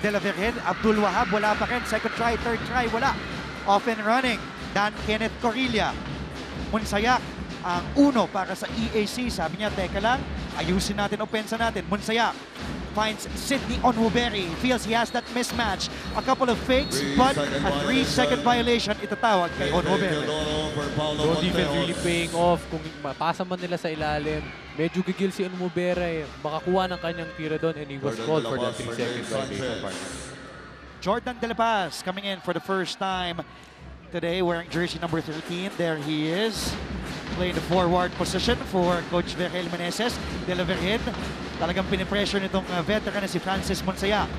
De La Virgen. Abdul Wahab, wala pa rin. Second try, third try, wala. Off and running, Dan Kenneth Corilla. Monsayac, ang uno para sa EAC. Sabi niya, teka lang, ayusin natin opensa natin. Monsayac finds Sidney Onwubere. Feels he has that mismatch. A couple of fakes, but a 3-second violation itatawag kay Onwubere. Zone defense really paying off. Kung mapasa man nila sa ilalim, medyo gigil si Onwubere. Makakuha ng kanyang tira doon, and he was called for that 3-second violation, partner. Jordan De La Paz coming in for the first time today, wearing jersey number 13. There he is, playing the forward position for Coach Verhel Meneses. De La Virgen, talagang pinipressure nitong veteran na si Francis Monsayac.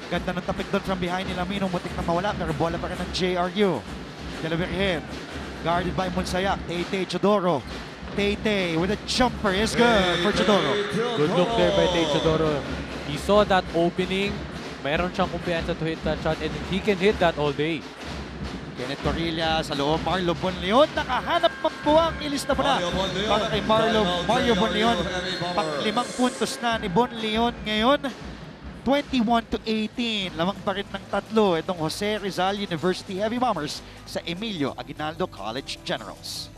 Ganda ng tapik doon from behind ni Lamino. Mutik na mawala pero bola pa rin ng JRU. De La Virgen. Guarded by Monsayac. Tay Chodoro. Tay with a jumper is good for Chodoro. Good look there by Tay Chodoro. He saw that opening. Mayroon siyang kumpiyansa to hit that shot and he can hit that all day. Kenneth Torilla sa loob. Marlo Bonleon. Nakahanap magbuwang. Ilista mo na. Para kay Mario Bonleon. Pang 5 puntos na ni Bonleon ngayon. 21-18. Lamang pa rin ng tatlo. Itong Jose Rizal University Heavy Bombers sa Emilio Aguinaldo College Generals.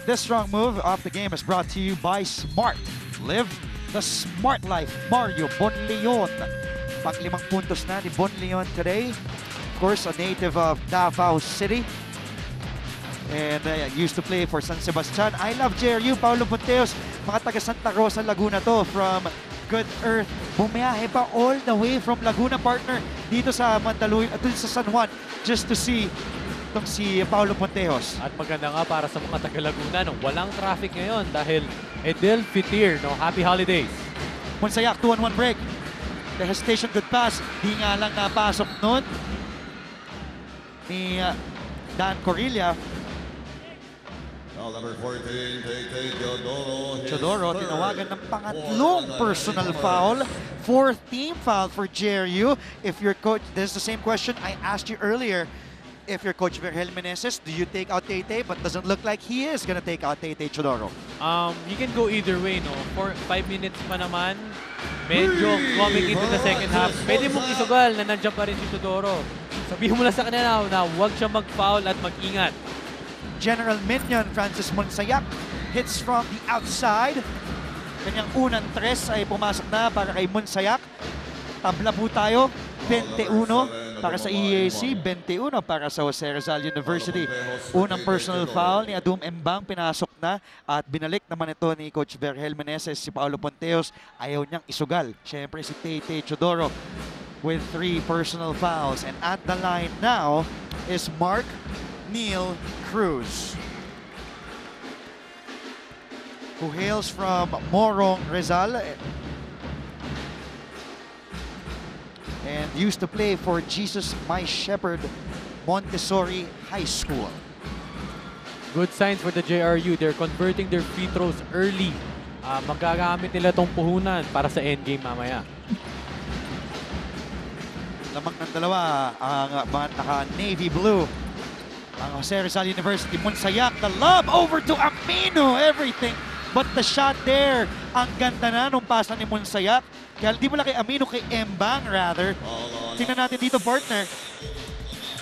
This strong move off the game is brought to you by Smart. Live the Smart Life. Mario Bonleon. Pang 5 puntos na ni Bonleon today. Of course, a native of Davao City. And used to play for San Sebastian. I love JRU, Paulo Ponteos. Mga taga Santa Rosa, Laguna to from Good Earth. Bumiyahe pa all the way from Laguna, partner, dito sa Mandaluyong, dito sa San Juan, just to see itong si Paulo Ponteos. At maganda nga para sa mga taga Laguna, no? Walang traffic ngayon dahil Edel Fitir, no? Happy holidays. Monsayac, 2-on-1 break. The hesitation, good pass. Di nga lang napasok nun ni Dan Corilla. Number 14, Chodoro. Chodoro, tinawagan ng pangatlong personal foul. 4th team foul for JRU. If your coach, this is the same question I asked you earlier. If your coach Virgel Meneses, do you take out Tay? But doesn't look like he is gonna take out Tay Chodoro. You can go either way, no? For 5 minutes pa naman, medyo coming into the second half. Pwede mong isugal na nandiyan pa rin si Chodoro. Sabihin mo lang sa kanila na huwag siya mag-foul at mag-ingat. General Minion, Francis Monsayac, hits from the outside. Kanyang unang tres ay pumasok na para kay Monsayac. Tabla po tayo, 21 para sa EAC, 21 para sa Jose Rizal University. Unang personal foul ni Adum Embang, pinasok na at binalik naman ito ni Coach Virgel Meneses. Si Paulo Ponteos, ayaw niyang isugal. Siyempre si Tay Chodoro with 3 personal fouls. And at the line now is Mark Neil Cruz, who hails from Morong, Rizal, and used to play for Jesus My Shepherd Montessori High School. Good signs for the JRU. They're converting their free throws early. Magagamit nila itong puhunan para sa endgame mamaya. Lamang ng dalawa ang naka-navy blue. Ang Jose Rizal University, Monsayac, the lob over to Amino, everything but the shot there. Ang ganda na nung pasa ni Monsayac. Kaya hindi mo lang kay Amino, kay Embang rather. Tingnan natin dito, partner.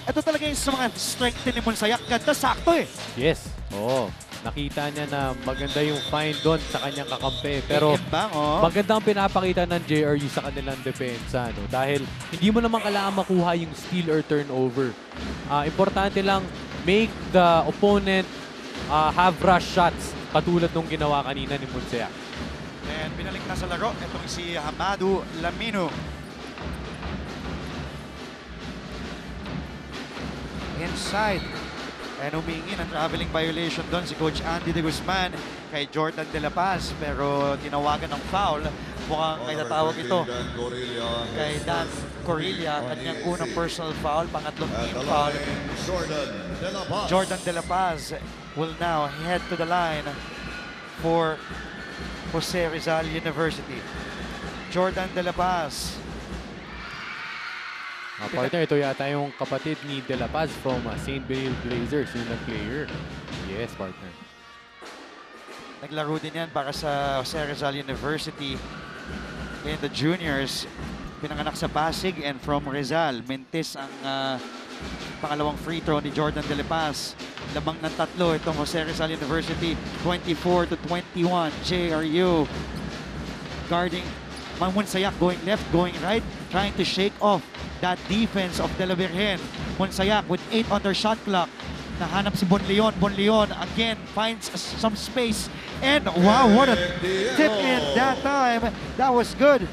Ito talaga yung sa mga strength ni Monsayac. Ganda, sakto eh. Yes, oo. Nakita niya na maganda yung find doon sa kanyang kakampi. Pero Embang, maganda ang pinapakita ng JRU sa kanilang depensa. No? Dahil hindi mo naman kailangan makuha yung steal or turnover. Importante lang, make the opponent have rush shots katulad nung ginawa kanina ni Monsayac. And binalik na sa laro, itong si Hamadu Lamino. Inside. And humingi ng traveling violation doon si Coach Andy De Guzman kay Jordan De La Paz. Pero tinawagan ng foul. Mukhang kay tatawag ito kay Dan Corilla. Kanyang unang personal foul, pangatlong team foul. Jordan De La Paz will now head to the line for Jose Rizal University. Jordan De La Paz. Partner, ito yata yung kapatid ni De La Paz from St. Benil Blazers, yung nag-player. Yes, partner. Naglaro din yan para sa Jose Rizal University in the juniors. Pinanganak sa Pasig and from Rizal. Mintis ang pangalawang free throw ni Jordan De La Paz. Lamang ng tatlo itong Jose Rizal University. 24-21. JRU guarding Monsayac, going left, going right, trying to shake off that defense of De La Virgen. Monsayac with 8 on their shot clock. Nahanap si Bonleon. Bonleon again finds some space. And wow, what a tip in that time. That was good.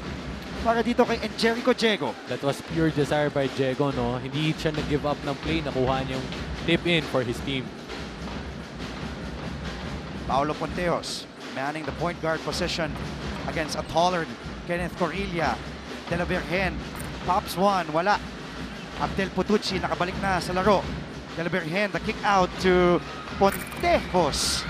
Para dito kay Jericho Diego. That was pure desire by Diego, no? Hindi siya nag-give up ng play. Nakuha niyang tip in for his team. Paulo Ponteos manning the point guard position against a taller Kenneth Corilla. De la Virgen, pops one, wala. Abdel Putucci nakabalik na sa laro. De la Virgen, the kick out to Pontejos.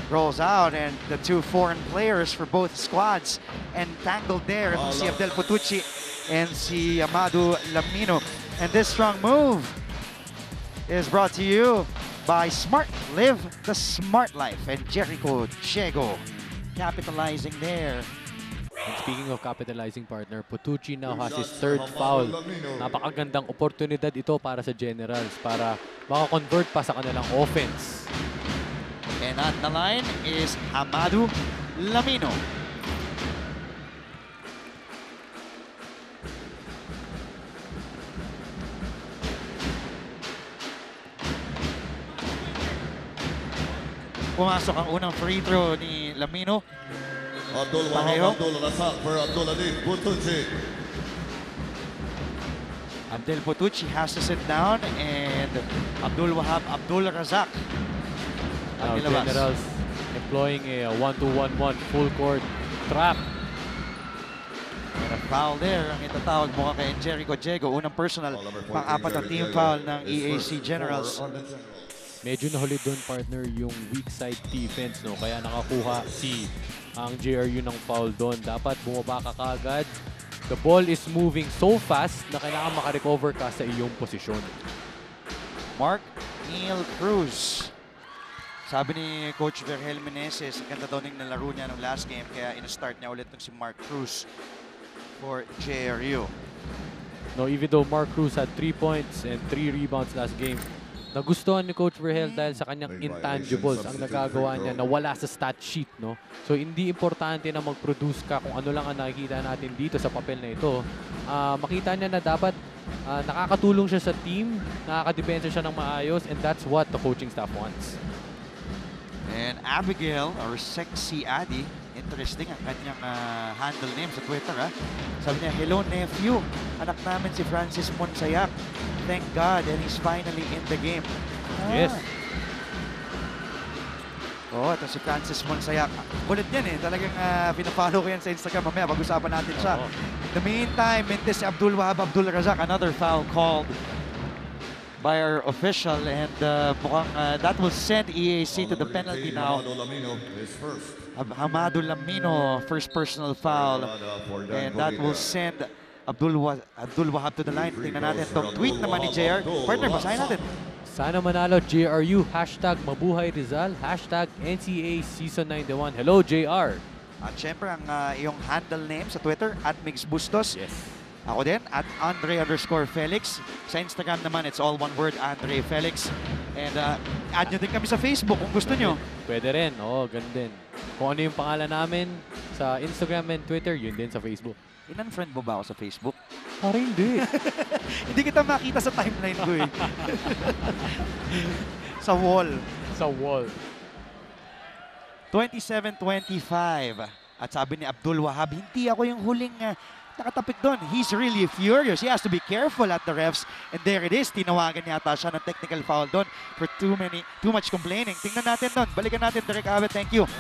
Rolls out, and the two foreign players for both squads entangled there. Si Abdel Putucci and si Amado Lamino. And this strong move is brought to you by Smart. Live the Smart Life. And Jericho Chego capitalizing there. And speaking of capitalizing, partner, Putucci now has his third foul. Napakagandang oportunidad ito para sa Generals para makakonvert pa sa kanilang offense. And at the line is Amado Lamino. Pumasok ang unang free throw ni Lamino. Abdul Pareho. Wahab Abdul Razak for Abdul Adid Putucci. Abdel Putucci has to sit down, and Abdul Wahab Abdul Razak Now, ang nilabas. Generals employing a 1-2-1-1 full court trap. And a foul there ang itatawag mo kay Jericho Jego. Unang personal, pang-apat na team foul ng EAC Generals. Medyo nahuli doon, partner, yung weak side defense, no? Kaya nakakuha ang JRU ng foul doon. Dapat bumaba ka kagad. The ball is moving so fast na kailangan makarecover ka sa iyong posisyon. Mark Neil Cruz. Sabi ni Coach Vergel Meneses, ganda daw ng nalaro niya ng last game, kaya in-start niya ulit si Mark Cruz for JRU. No, even though Mark Cruz had 3 points and 3 rebounds last game, nagustuhan ni Coach Vergel dahil sa kanyang intangibles ang nagagawa niya na wala sa stat sheet, no? So hindi importante na mag-produce ka kung ano lang ang nakikita natin dito sa papel na ito. Makita niya na dapat nakakatulong siya sa team, nakakadepensa siya ng maayos, and that's what the coaching staff wants. And Abigail, or Sexy Addy, interesting ang kanyang handle name sa Twitter. Sabi niya, hello nephew, anak namin si Francis Monsayak. Thank God, and he's finally in the game. Yes. Oh, ito si Francis Monsayak. Kulit yan eh. Talagang pinafollow ko yan sa Instagram. Mamaya, pag-usapan natin siya. In the meantime, Mintis Abdul Wahab Abdul Razak, another foul called by our official, and mukhang that will send EAC to the penalty now. Amado Lamino, first personal foul, and that will send Abdul Wahab to the line. Tingnan natin itong tweet naman ni JR. Partner, basahin natin. Sana manalo JRU, hashtag Mabuhay Rizal, hashtag NCAA Season 91. Hello, JR. At syempre, ang iyong handle name sa Twitter, @MixBustos. Yes. Ako din, @Andre_Felix. Sa Instagram naman, it's all one word, Andre Felix. And add nyo din kami sa Facebook kung gusto nyo. Pwede rin. Oo, ganun din. Kung ano yung pangalan namin sa Instagram and Twitter, yun din sa Facebook. In-unfriend mo ba ako sa Facebook? Parang hindi. Hindi kita makita sa timeline ko eh. Sa wall. Sa wall. 27-25. At sabi ni Abdul Wahab, hindi ako yung huling nakatapik doon. He's really furious. He has to be careful at the refs. And there it is. Tinawagan yata siya ng technical foul doon for too much complaining. Tingnan natin doon. Balikan natin, Direk Abe. Thank you.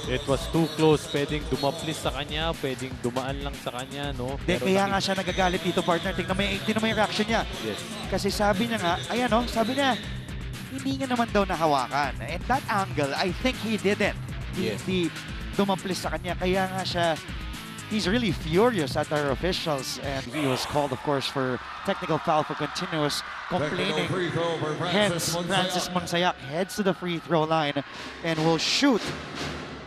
It was too close. Pwedeng dumaplis sa kanya, pwedeng dumaan lang sa kanya, no? Pero kaya nga siya nagagalit dito, partner. Tingnan mo yung reaction niya. Yes. Kasi sabi niya nga, ayan o, sabi niya, hindi niya naman daw nahawakan. And that angle, I think he didn't. Yes. Hindi dumaplis sa kanya. Kaya nga siya, he's really furious at our officials. And he was called, of course, for technical foul for continuous complaining. Hence, Francis Monsayak heads to the free throw line and will shoot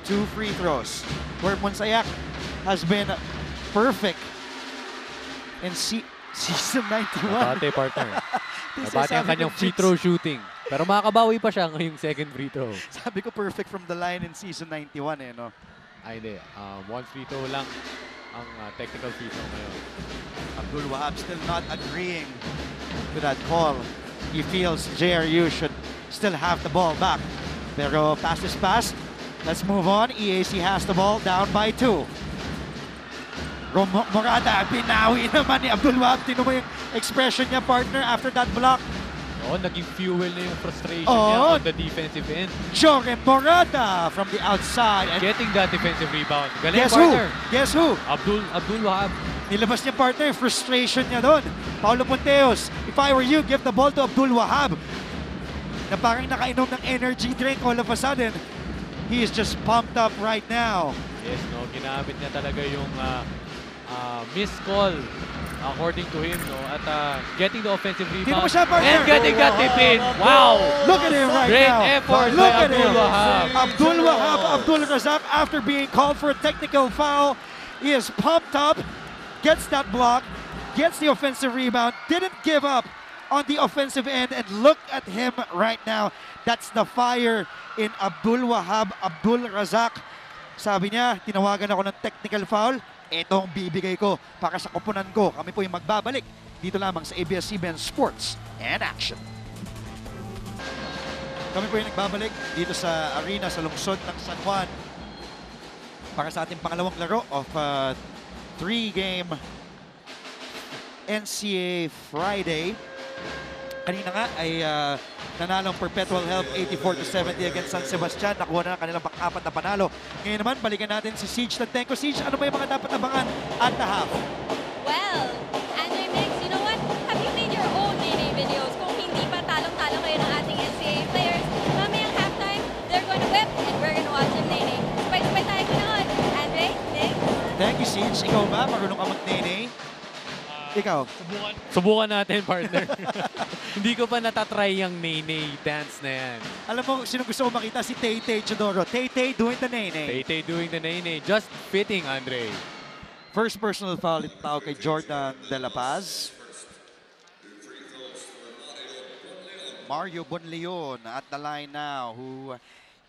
2 free throws, where Monsayak has been perfect in season 91. Nabate, partner. Nabate ang kanyang free throw shooting. Pero makakabawi pa siya ngayong second free throw. Sabi ko perfect from the line in season 91 eh, no? Ay, hindi. 1 free throw lang ang technical free throw ngayon. Abdul Wahab still not agreeing to that call. He feels JRU should still have the ball back. Pero pass is pass. Let's move on. EAC has the ball down by 2. Morada, binawi naman ni Abdul Wahab. Tino mo yung expression niya, partner, after that block. Oh, naging fuel na yung frustration Oh. niya on the defensive end. Joren Morata from the outside. And Getting that defensive rebound. Galing, guess who? partner. Guess who? Abdul Wahab. Nilabas niya, partner, frustration niya doon. Paulo Ponteos, if I were you, give the ball to Abdul Wahab. Na parang nakainom ng energy drink all of a sudden. He is just pumped up right now. Yes, no, ginamit niya talaga yung missed call according to him, no, at getting the offensive Tingnan mo rebound siya, partner. and getting that tip in. Wow! Look at him right Great now. effort Look by at Abdul him. Wahab. Abdul Wahab, Abdul Razak, after being called for a technical foul, he is pumped up, gets that block, gets the offensive rebound, didn't give up on the offensive end, and look at him right now. That's the fire in Abdul Wahab, Abdul Razak. Sabi niya, tinawagan ako ng technical foul. Itong bibigay ko para sa koponan ko. Kami po yung magbabalik dito lamang sa ABS-CBN Sports and Action. Kami po yung nagbabalik dito sa arena sa lungsod ng San Juan para sa ating pangalawang laro of 3-game NCAA Friday. Kanina nga ay nanalong Perpetual Help 84-70 against San Sebastian. Nakuha na kanilang pang-apat na panalo. Ngayon naman, balikan natin si Siege Tantenko. Siege, ano ba yung mga dapat abangan at the half? Well, Andre Mix, you know what? Have you made your own mini videos? Kung hindi pa talong-talong kayo ng ating NCAA players, mamayang halftime, they're gonna whip and we're gonna watch them nene. Sabay-sabay tayo kunood. Andre, Mix? Thank you, Siege. Ikaw ba? Marunong ka mag-nene? Ikaw? Subukan natin, partner. Hindi ko pa natatry yung nene dance na yan. Alam mo, sino gusto ko makita? Si Tay-Tay Chodoro. Tay-Tay doing the nene. Tay doing the nene. Just fitting, Andre. First personal foul ito tao kay Jordan De La Paz. Mario Bonleon at the line now, who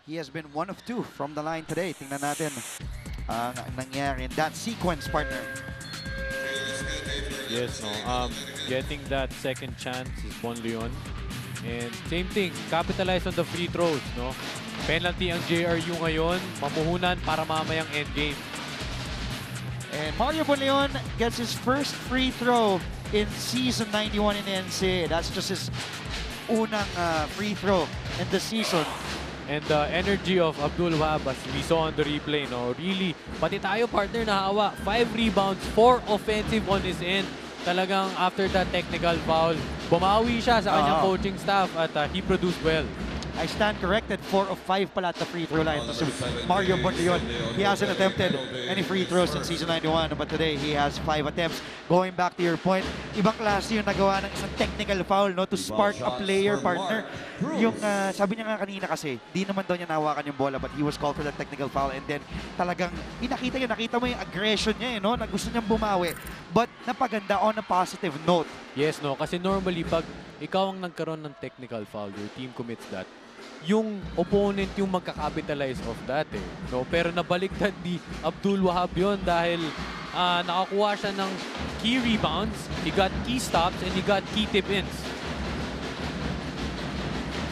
he has been 1 of 2 from the line today. Tingnan natin ang nangyari in that sequence, partner. Yes, no. Getting that second chance is Bonleon. And same thing, capitalize on the free throws, no? Penalty ang JRU ngayon, mamuhunan para mamayang endgame. And Mario Bonleon gets his first free throw in season 91 in NCAA. That's just his unang free throw in the season. And the energy of Abdul Wahab, as we saw on the replay, no, really, pati tayo partner nahawa. 5 rebounds, 4 offensive on his end. Talagang after that technical foul, bumawi siya sa kanyang coaching staff at he produced well. I stand corrected, 4 of 5 pala at the free throw line. So Mario Bonleon, he hasn't attempted any free throws in season 91, but today he has 5 attempts. Going back to your point, ibang klase yung nagawa ng isang technical foul, no, to spark a player, partner. Yung sabi niya nga kanina kasi, di naman daw niya nahawakan yung bola, but he was called for that technical foul, and then talagang nakita mo yung aggression niya, no, na gusto niyang bumawi, but napaganda on a positive note. Yes, no, kasi normally pag ikaw ang nagkaroon ng technical foul, your team commits that, yung opponent yung magka-capitalize of that, eh. No? Pero nabaliktad ni Abdul Wahab yun dahil nakakuha siya ng key rebounds, he got key stops, and he got key tip-ins.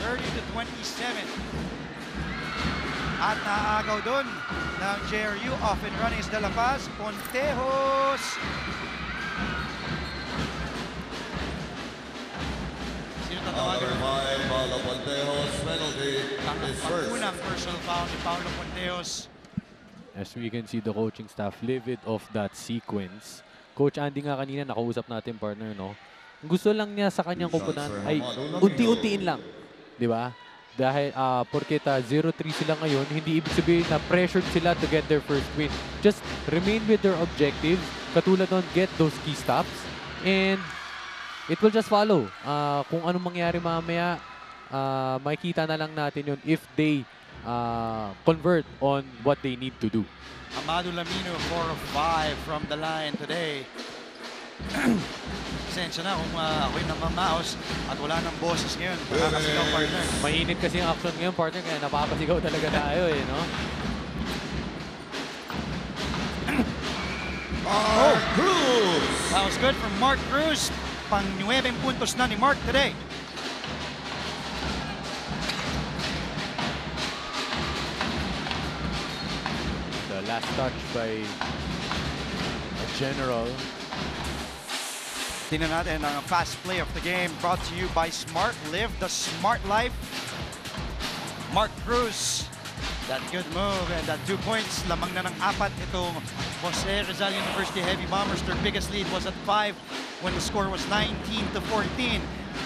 30-27. At naagaw doon ng JRU. Off and running is De La Paz. Pontejos. Sino tatawagan? Paulo Ponteos, penalty is first. Unang personal foul ni Paulo Ponteos. As we can see, the coaching staff livid of that sequence. Coach Andy nga kanina, nakausap natin, partner, no? Gusto lang niya sa kanyang koponan ay unti-untiin lang. Di ba? Dahil porketa 0-3 sila ngayon, hindi ibig sabihin na pressured sila to get their first win. Just remain with their objectives. Katulad nun, get those key stops. And it will just follow. Kung anong mangyari mamaya, makikita na lang natin yun if they convert on what they need to do. Amado Lamino, 4 of 5 from the line today. Pasensya na kung ako'y namamaos at wala ng boses ngayon. Nakakasigaw, partner. Mainit kasi yung action ngayon, partner, kaya napapasigaw talaga tayo, eh, no? Cruz! That was good from Mark Cruz. Pang 9 puntos na ni Mark today. The last touch by General. Tingnan natin ang fast play of the game brought to you by Smart. Live the smart life. Mark Cruz, that good move and that 2 points. Lamang na ng 4 itong Jose Rizal University Heavy Bombers. Their biggest lead was at 5 when the score was 19-14.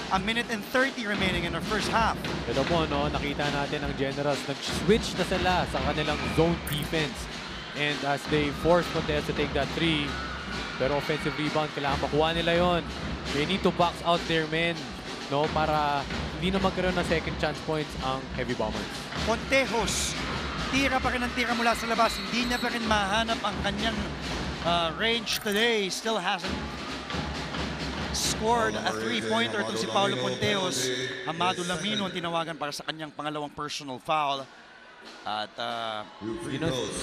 A minute and 30 remaining in the first half. Ito po, no, nakita natin ang Generals. Nag-switch na sila sa kanilang zone defense. And as they force Pontes to take that 3, pero offensive rebound, kailangan makuha nila yon. They need to box out their men, no, para hindi na magkaroon ng second chance points ang Heavy Bombers. Pontejos, tira pa rin ang tira mula sa labas. Hindi niya pa rin mahanap ang kanyang range today. Still hasn't scored a 3-pointer itong si Paulo Pontejos. Amado Lamino ang tinawagan para sa kanyang pangalawang personal foul. At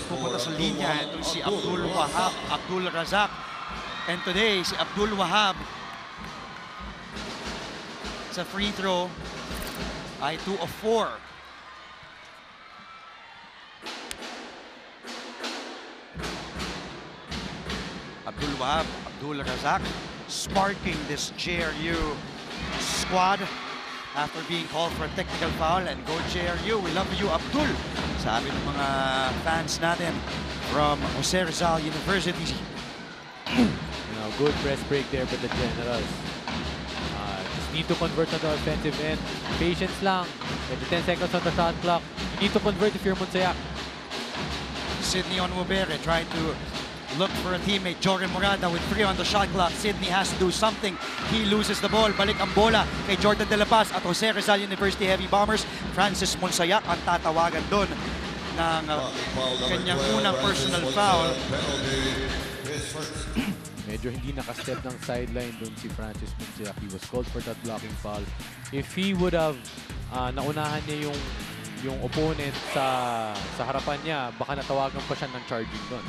pupunta sa linya itong si Abdul Wahab, Abdul Razak. And today, si Abdul Wahab sa free throw ay 2 of 4. Abdul Wahab, Abdul Razak sparking this JRU squad after being called for a technical foul. And go JRU, we love you, Abdul, sabi ng mga fans natin from Jose Rizal University. Good press break there for the Generals. Just need to convert on the offensive end. Patience lang. With 10 seconds on the shot clock. You need to convert if you're Monsayak. Sidney Onwubere trying to look for a teammate. Jordan Morada with 3 on the shot clock. Sidney has to do something. He loses the ball. Balik ang bola kay Jordan De La Paz at Jose Rizal University Heavy Bombers. Francis Monsayak ang tatawagan doon ng kanyang unang personal foul. Medyo hindi nakastep ng sideline doon si Francis Monsayak. He was called for that blocking foul. If he would have naunahan niya yung opponent sa harapan niya, baka natawagan pa siya ng charging doon.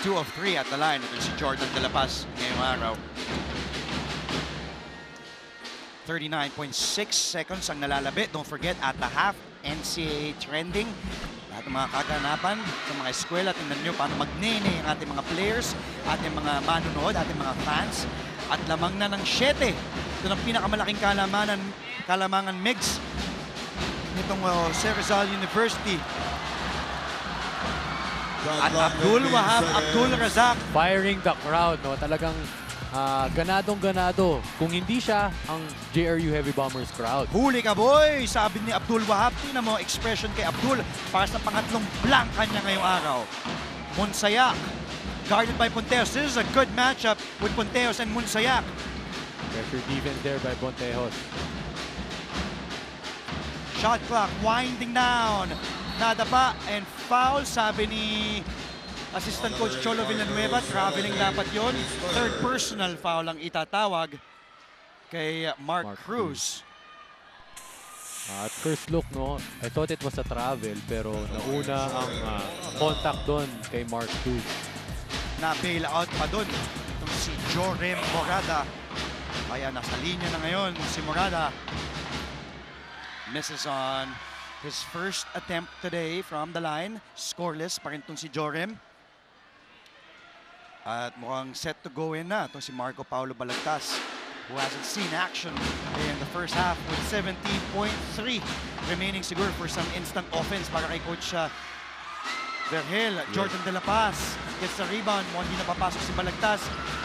2 of 3 at the line. Ito si Jordan De La Paz ngayong araw. 39.6 seconds ang nalalabit. Don't forget, at the half, NCAA trending. Lahat ng mga kaganapan sa mga eskwela. Tingnan nyo paano magnene ang ating mga players, ating mga manunood, ating mga fans. At lamang na ng 7. Ito ng pinakamalaking kalamangan mix nitong Jose Rizal University. At Abdul Wahab, Abdul Razak. Firing the crowd, no? Talagang ganadong-ganado. Kung hindi siya, ang JRU Heavy Bombers crowd. Huli ka, boy! Sabi ni Abdul Wahab. Tingnan mo, expression kay Abdul para sa pangatlong blank kanya ngayong araw. Monsayak, guarded by Pontejos. This is a good matchup with Pontejos and Monsayak. Pressure defense there by Pontejos. Shot clock winding down. Nadapa and foul, sabi ni Assistant Coach Cholo Villanueva. Traveling dapat yon. Third personal foul ang itatawag kay Mark Cruz. At first look, no, I thought it was a travel, pero nauna ang contact doon kay Mark Cruz. Na-bail out pa doon itong si Jorem Morada. Kaya nasa linya na ngayon si Morada. Misses on his first attempt today from the line. Scoreless pa rin itong si Jorem. At mukhang set to go in na itong si Marco Paulo Balagtas, who hasn't seen action in the first half with 17.3 remaining siguro for some instant offense para kay Coach Vergel. Jordan De La Paz gets the rebound. Mukhang hindi napapasok si Balagtas.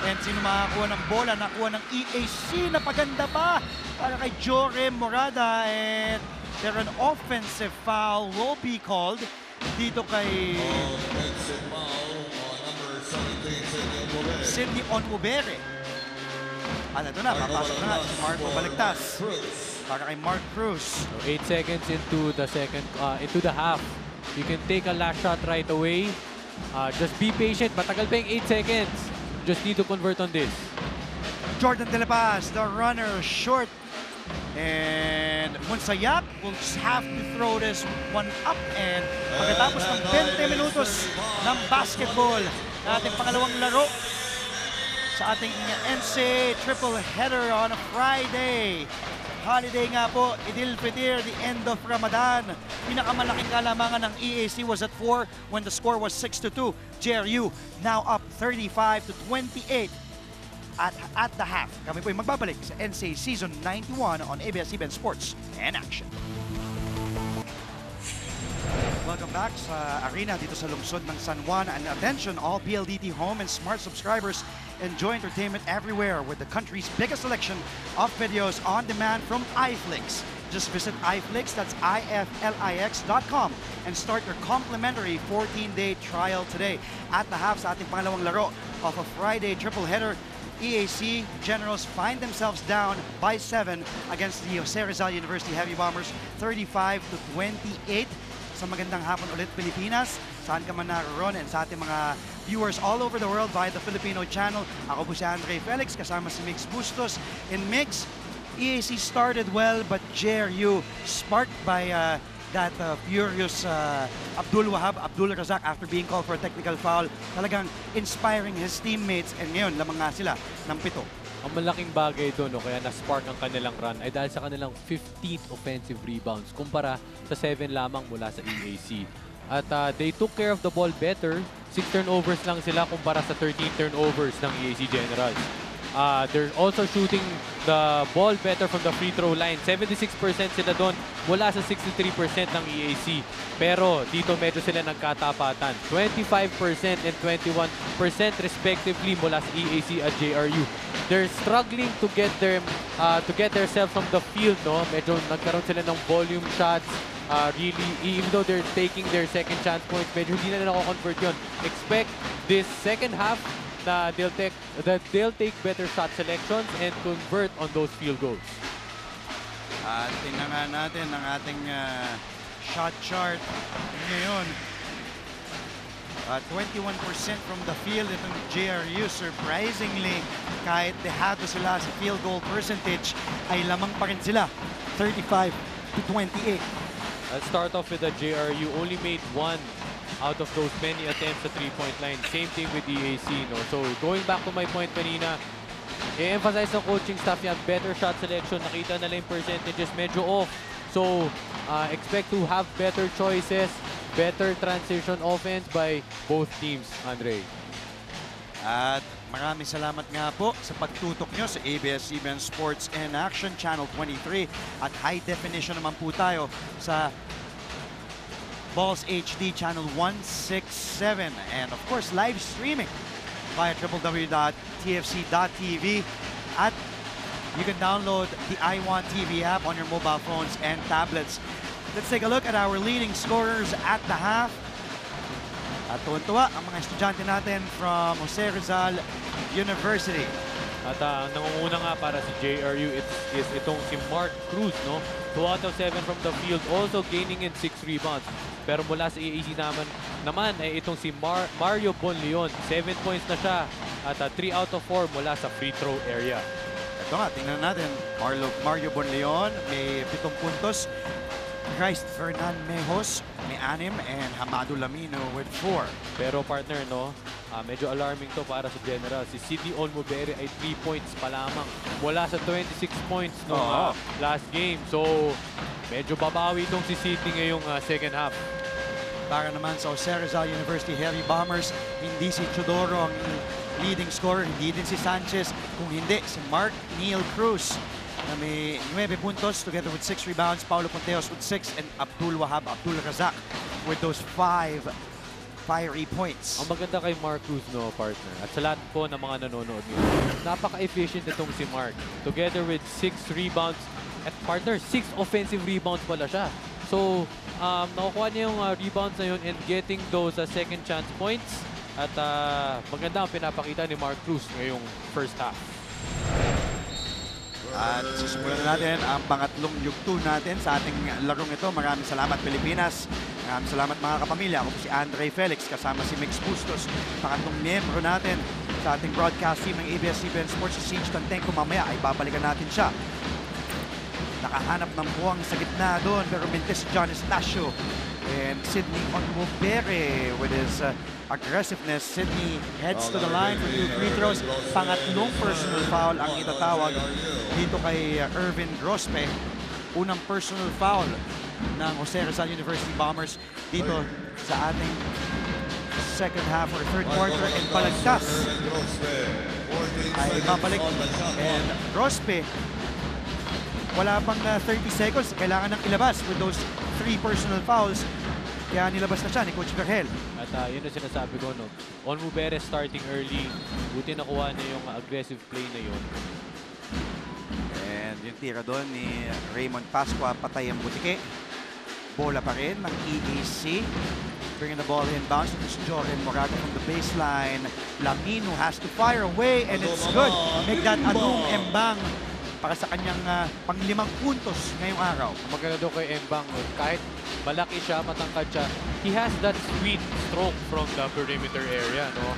And sino makakuha ng bola? Nakuha ng EAC. Napaganda pa para kay Jorem Morada. And there an offensive foul will be called dito kay Sidney Onwubere. At ito na, papasok na si Marco Balagtas para kay Mark Cruz. So 8 seconds into the half. You can take a last shot right away. Just be patient. Matagal pa yung 8 seconds. Just need to convert on this. Jordan De La Paz, the runner, short. And Monsayak will just have to throw this one up. And pagkatapos ng 20 minutos ng basketball, ating pangalawang laro sa ating NCAA triple header on a Friday. Holiday nga po, Idil Fitr, the end of Ramadan. Pinakamalaking kalamangan ng EAC was at 4 when the score was 6-2. JRU now up 35-28. at the half. Kami po ay magbabalik sa NCAA Season 91 on ABS-CBN Sports and Action. Welcome back sa arena dito sa lungsod ng San Juan. And attention, all PLDT home and smart subscribers, enjoy entertainment everywhere with the country's biggest selection of videos on demand from iFlix. Just visit iFlix, that's iflix.com, and start your complimentary 14-day trial today. At the half sa ating pangalawang laro of a Friday triple header, EAC Generals find themselves down by 7 against the Jose Rizal University Heavy Bombers, 35-28. Sa magandang hapon ulit, Pilipinas. Saan ka man naroon, and sa ating mga viewers all over the world via the Filipino channel. Ako po si Andre Felix, kasama si Mix Bustos. In Mix, EAC started well, but JRU, sparked by that furious Abdul Razak after being called for a technical foul, talagang inspiring his teammates, and ngayon lamang nga sila ng 7. Ang malaking bagay doon, no, kaya na-spark ang kanilang run ay dahil sa kanilang 15th offensive rebounds kumpara sa 7 lamang mula sa EAC. At they took care of the ball better. 6 turnovers lang sila kumpara sa 13 turnovers ng EAC Generals. They're also shooting the ball better from the free throw line. 76% sila doon mula sa 63% ng EAC. Pero dito medyo sila nagkatapatan. 25% and 21% respectively mula sa EAC at JRU. They're struggling to get themselves from the field, no? Medyo nagkaroon sila ng volume shots. Really, even though they're taking their second chance points, medyo hindi na nako-convert yun. Expect this second half na they'll take better shot selections and convert on those field goals. At tingnan nga natin ang ating shot chart ngayon. 21% from the field itong JRU. Surprisingly, kahit dehado sila sa field goal percentage, ay lamang pa rin sila. 35-28. Let's start off with the JRU. Only made 1 out of those many attempts sa 3-point line. Same thing with EAC, no? So going back to my point kanina, i-emphasize ng coaching staff yan, better shot selection. Nakita na lang yung percentages, medyo off. So expect to have better choices, better transition offense by both teams, Andre. At maraming salamat nga po sa pagtutok nyo sa ABS-CBN Sports and Action Channel 23. At high definition naman po tayo sa Balls HD Channel 167. And of course, live streaming via www.tfc.tv. At you can download the iWant TV app on your mobile phones and tablets. Let's take a look at our leading scorers at the half. At tuwan-tuwa ang mga estudyante natin from Jose Rizal University. At ang nangunguna nga para si JRU is itong si Mark Cruz, no? 2 out of 7 from the field, also gaining in 6 rebounds. Pero mula sa EAC naman ay itong si Mario Bonleon. 7 points na siya at 3 out of 4 mula sa free throw area. Ito nga, tingnan natin. Mario Bonleon may 7 puntos. Christ Fernan Mejos may 6 and Hamado Lamino with 4. Pero partner, no, medyo alarming to para sa General. Si Sidney Olmobere ay 3 points pa lamang mula sa 26 points no last game. So medyo babawi itong si Sidney ngayong second half. Para naman sa Jose Rizal University Heavy Bombers, hindi si Chodoro ang leading scorer, hindi din si Sanchez, kung hindi si Mark Neil Cruz na may 9 puntos together with 6 rebounds, Paulo Ponteos with 6, and Abdul Razak with those 5 fiery points. Ang maganda kay Mark Cruz, no, partner, at sa lahat po ng mga nanonood nyo, napaka-efficient itong si Mark. Together with 6 rebounds, at partner, 6 offensive rebounds pala siya. So, nakukuha niya yung rebounds na yun and getting those second chance points. At maganda ang pinapakita ni Mark Cruz ngayong first half. At susubukan natin ang pangatlong yugto natin sa ating larong ito. Maraming salamat, Pilipinas. Maraming salamat, mga kapamilya. Ako po si Andre Felix, kasama si Mix Bustos. Pangatlong miyembro natin sa ating broadcast team ng ABS-CBN Sports, si Siege Tantenko. Mamaya ay babalikan natin siya. Nakahanap ng buwang sa gitna doon, pero mintis si John Estacio. And Sidney Onmobere with his aggressiveness. Sidney heads to the line for 2 free throws. Pangatlong personal foul ang itatawag dito kay Irvin Grospe. Unang personal foul ng Jose Rizal University Bombers dito sa ating second half or third quarter, and Balagtas ay babalik. And Rospe, wala pang 30 seconds, kailangan nang ilabas with those 3 personal fouls. Kaya nilabas na siya ni Coach Vergel. At yun ang sinasabi ko, no? On Muberes starting early, buti nakuha niya yung aggressive play na yun. And yung tira doon ni Raymond Pascua, patay ang butike. Bola pa rin ng EAC. Bringing the ball inbounds to Joren Moraga from the baseline. Lamino has to fire away and it's good. Make that Adung Embang para sa kanyang pang-5 puntos ngayong araw. Ang maganda doon kay Embang, kahit malaki siya, matangkad siya, he has that sweet stroke from the perimeter area, no?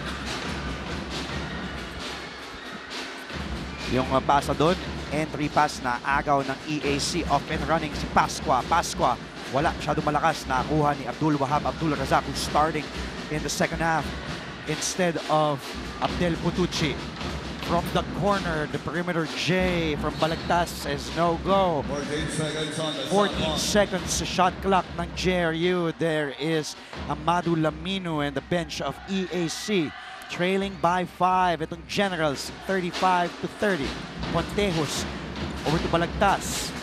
Yung pasa doon, entry pass na agaw ng EAC, off and running si Pascua. Pascua, wala masyadong malakas. Nakuha ni Abdul Wahab Abdul Razak, who's starting in the second half instead of Abdel Putucci. From the corner, the perimeter J from Balagtas says no go. 14 seconds sa shot clock ng JRU. There is Amadou Lamino and the bench of EAC. Trailing by 5. Itong Generals, 35-30. Pontejos over to Balagtas.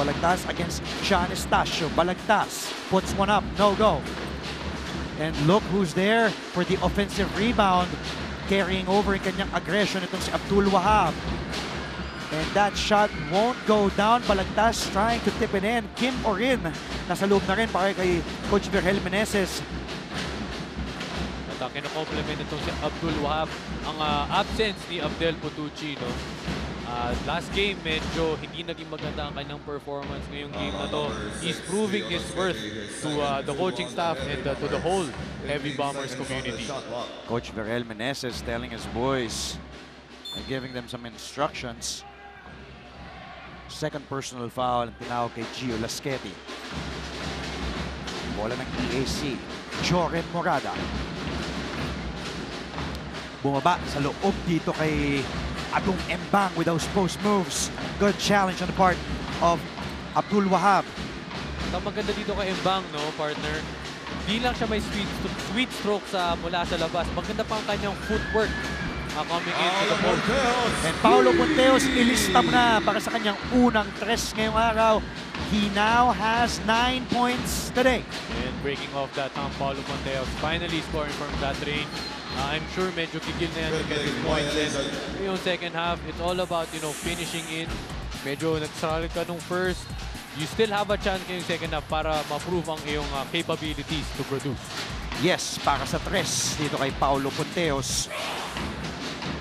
Balagtas against John Estacio. Balagtas puts one up, no go. And look who's there for the offensive rebound. Carrying over yung kanyang aggression, itong si Abdul Wahab. And that shot won't go down. Balagtas trying to tip it in. Kim Orin, nasa loob na rin para kay Coach Vergel Meneses. At kino-compliment itong si Abdul Wahab. Ang absence ni Abdel Putucci, no? Last game, medyo hindi naging maganda ang kanyang performance ngayong game na to. He's proving his worth to the coaching staff and to the whole Heavy Bombers community. Coach Vergel Meneses telling his boys and giving them some instructions. Second personal foul ang tinawag kay Gio Lasqueti. Bola ng EAC. Joren Morada. Bumaba sa loob dito kay Adung Embang with those post moves. Good challenge on the part of Abdul Wahab. Ang maganda dito kay Embang, no, partner. Di lang siya may sweet stroke mula sa labas. Maganda pa ang kanyang footwork coming into the ball. And Paulo Ponteos ilistam na para sa kanyang unang tres ngayong araw. He now has 9 points today. And breaking off that, Paulo Ponteos finally scoring from that range. I'm sure medyo gigil na yan to get his points. And yung second half, it's all about, you know, finishing in. Medyo nagsalit ka nung first. You still have a chance ngayong second half para ma-prove ang iyong capabilities to produce. Yes, para sa tres dito kay Paulo Ponteos.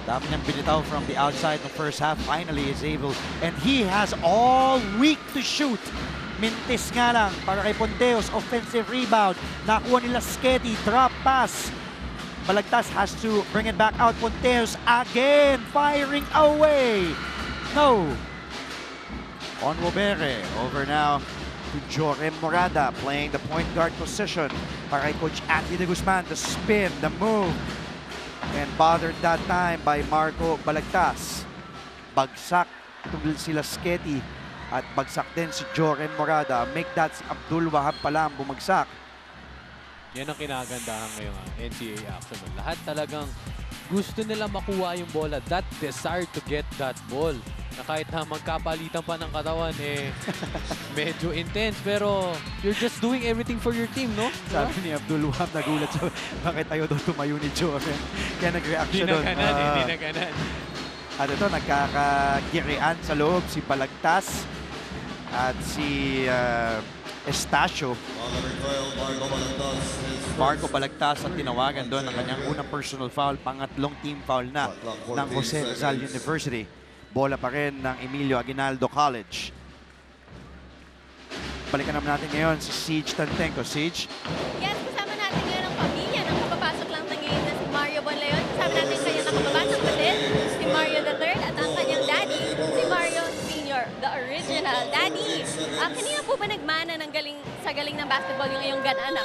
Dami niyang binitaw from the outside the first half. Finally is able, and he has all week to shoot. Mintis nga lang para kay Ponteos. Offensive rebound. Nakuha ni Lasqueti. Drop pass. Balagtas has to bring it back out. Ponteos again firing away. No. On Wobere. Over now to Joren Morada playing the point guard position. Para kay Coach Andy De Guzman. The spin, the move. And bothered that time by Marco Balagtas. Bagsak si Lasqueti at bagsak din si Joren Morada. Make that si Abdul Wahab pala ang bumagsak. Yan ang kinagandahan ngayong NCAA action. Lahat talagang gusto nila makuha yung bola. That desire to get that ball. Na kahit na magkapalitan pa ng katawan, medyo intense. Pero you're just doing everything for your team, no? Sabi ni Abdul Wahab, nagulat siya. Bakit tayo doon tumayo ni Joren? Kaya nag-react siya doon. Hindi na ganan. At ito, nagkakagirian sa loob si Balagtas at si Estacio. Marco Balagtas ang tinawagan doon ng kanyang unang personal foul, pangatlong team foul na ng Jose Rizal University. Bola pa rin ng Emilio Aguinaldo College. Balikan naman natin ngayon si Siege Tantenko. Siege? Yes, kasama natin ngayon ang pamilya ng kapapasok lang ng game na si Mario Bonleon. Kasama natin kanyang nakapabasok din, si Mario III at ang kanyang daddy, si Mario Sr., the original daddy. Kanina po ba nagmana ng galing ng basketball yung iyong gan-anak?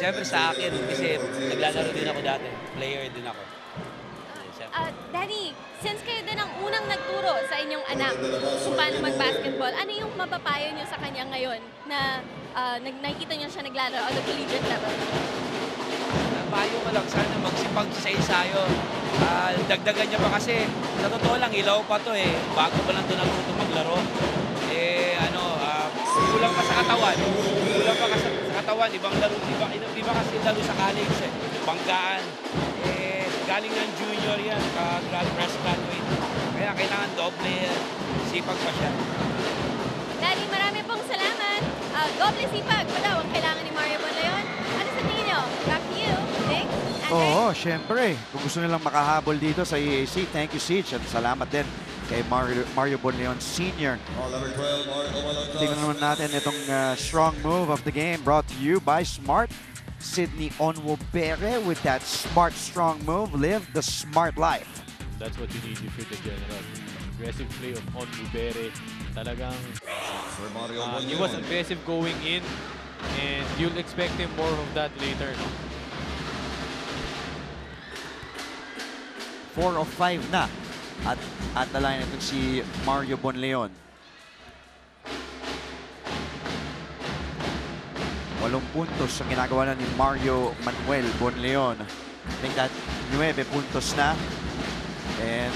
Siyempre sa akin, kasi naglalaro din ako dati. Player din ako. Daddy, since kayo din ang unang nagturo sa inyong anak kung paano mag-basketball, ano yung mapapayo niyo sa kanya ngayon na nakikita niyo siya naglalaro on the collegiate level? payo ko lang sana magsipag sa ensayo. Dagdagan niya pa kasi sa totoo lang ilaw pa to eh. Bago pa lang to natuto maglaro. Kulang pa sa katawan. Kulang pa sa katawan. Ibang laro, iba kasi laro sa college eh. Banggaan. Galing ng junior yan, fresh graduate. Kaya kailangan doble sipag pa siya. Daddy, marami pong salamat. Doble sipag pa daw ang kailangan ni Mario Bonleon. Ano sa tingin niyo? Back to you, Vic. Oo, syempre. Kung gusto nilang makahabol dito sa EAC, thank you, Siege. At salamat din kay Mario Bonleon Sr. Tingnan naman natin itong strong move of the game brought to you by Smart. Sydney Onwubere with that smart, strong move. Live the smart life. That's what you need if you're the general. Aggressive play of Onwubere. Talagang he was aggressive going in and you'll expect him more of that later. 4 of 5 na at the line itong si Mario Bonleon. 8 puntos ang ginagawa na ni Mario Manuel Bonleon. I think that 9 puntos na. And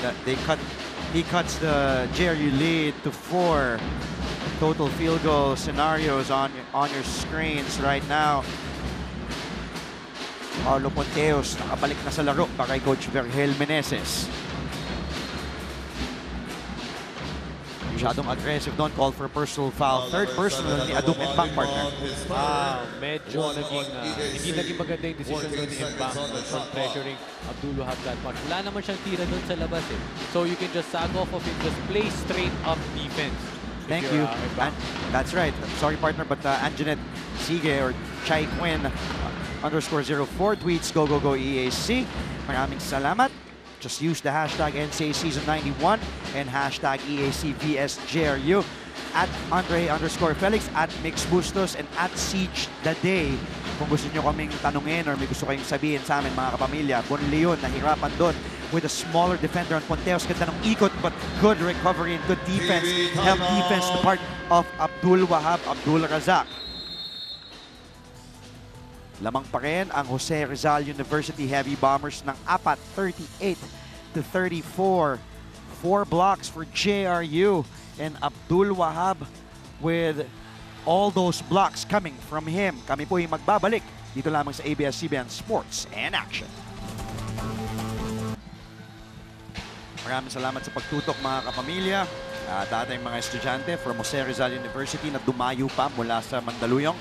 he cuts the JRU lead to 4 total field goal scenarios on your screens right now. Paulo Ponteos nakabalik na sa laro para kay Coach Vergel Meneses. Masyadong aggressive doon. Call for personal foul. Third personal ni Adum Embang, partner. Medyo hindi naging maganda yung decision doon ni Embang from pressuring Abdul Wahab that much. Wala naman siyang tira doon sa labas eh. So you can just sag off of it, just play straight up defense. Thank you. That's right. Sorry, partner, but Anjanette Sige or Chai Quinn _04 tweets go EAC. Maraming salamat. Just use the hashtag NCAA Season 91 and hashtag EAC vs JRU at Andre_Felix, at Mix Bustos, and at Siege the Day. Kung gusto nyo kaming tanungin or may gusto kayong sabihin sa amin, mga kapamilya, Bonleon nahirapan doon with a smaller defender on Ponteos. Ganda ng ikot but good recovery and good defense. Help defense the part of Abdul Wahab Abdul Razak. Lamang pa rin ang Jose Rizal University Heavy Bombers ng 38-34. 4 blocks for JRU and Abdul Wahab with all those blocks coming from him. Kami po yung magbabalik dito lamang sa ABS-CBN Sports and Action. Maraming salamat sa pagtutok, mga kapamilya at ating mga estudyante from Jose Rizal University na dumayo pa mula sa Mandaluyong.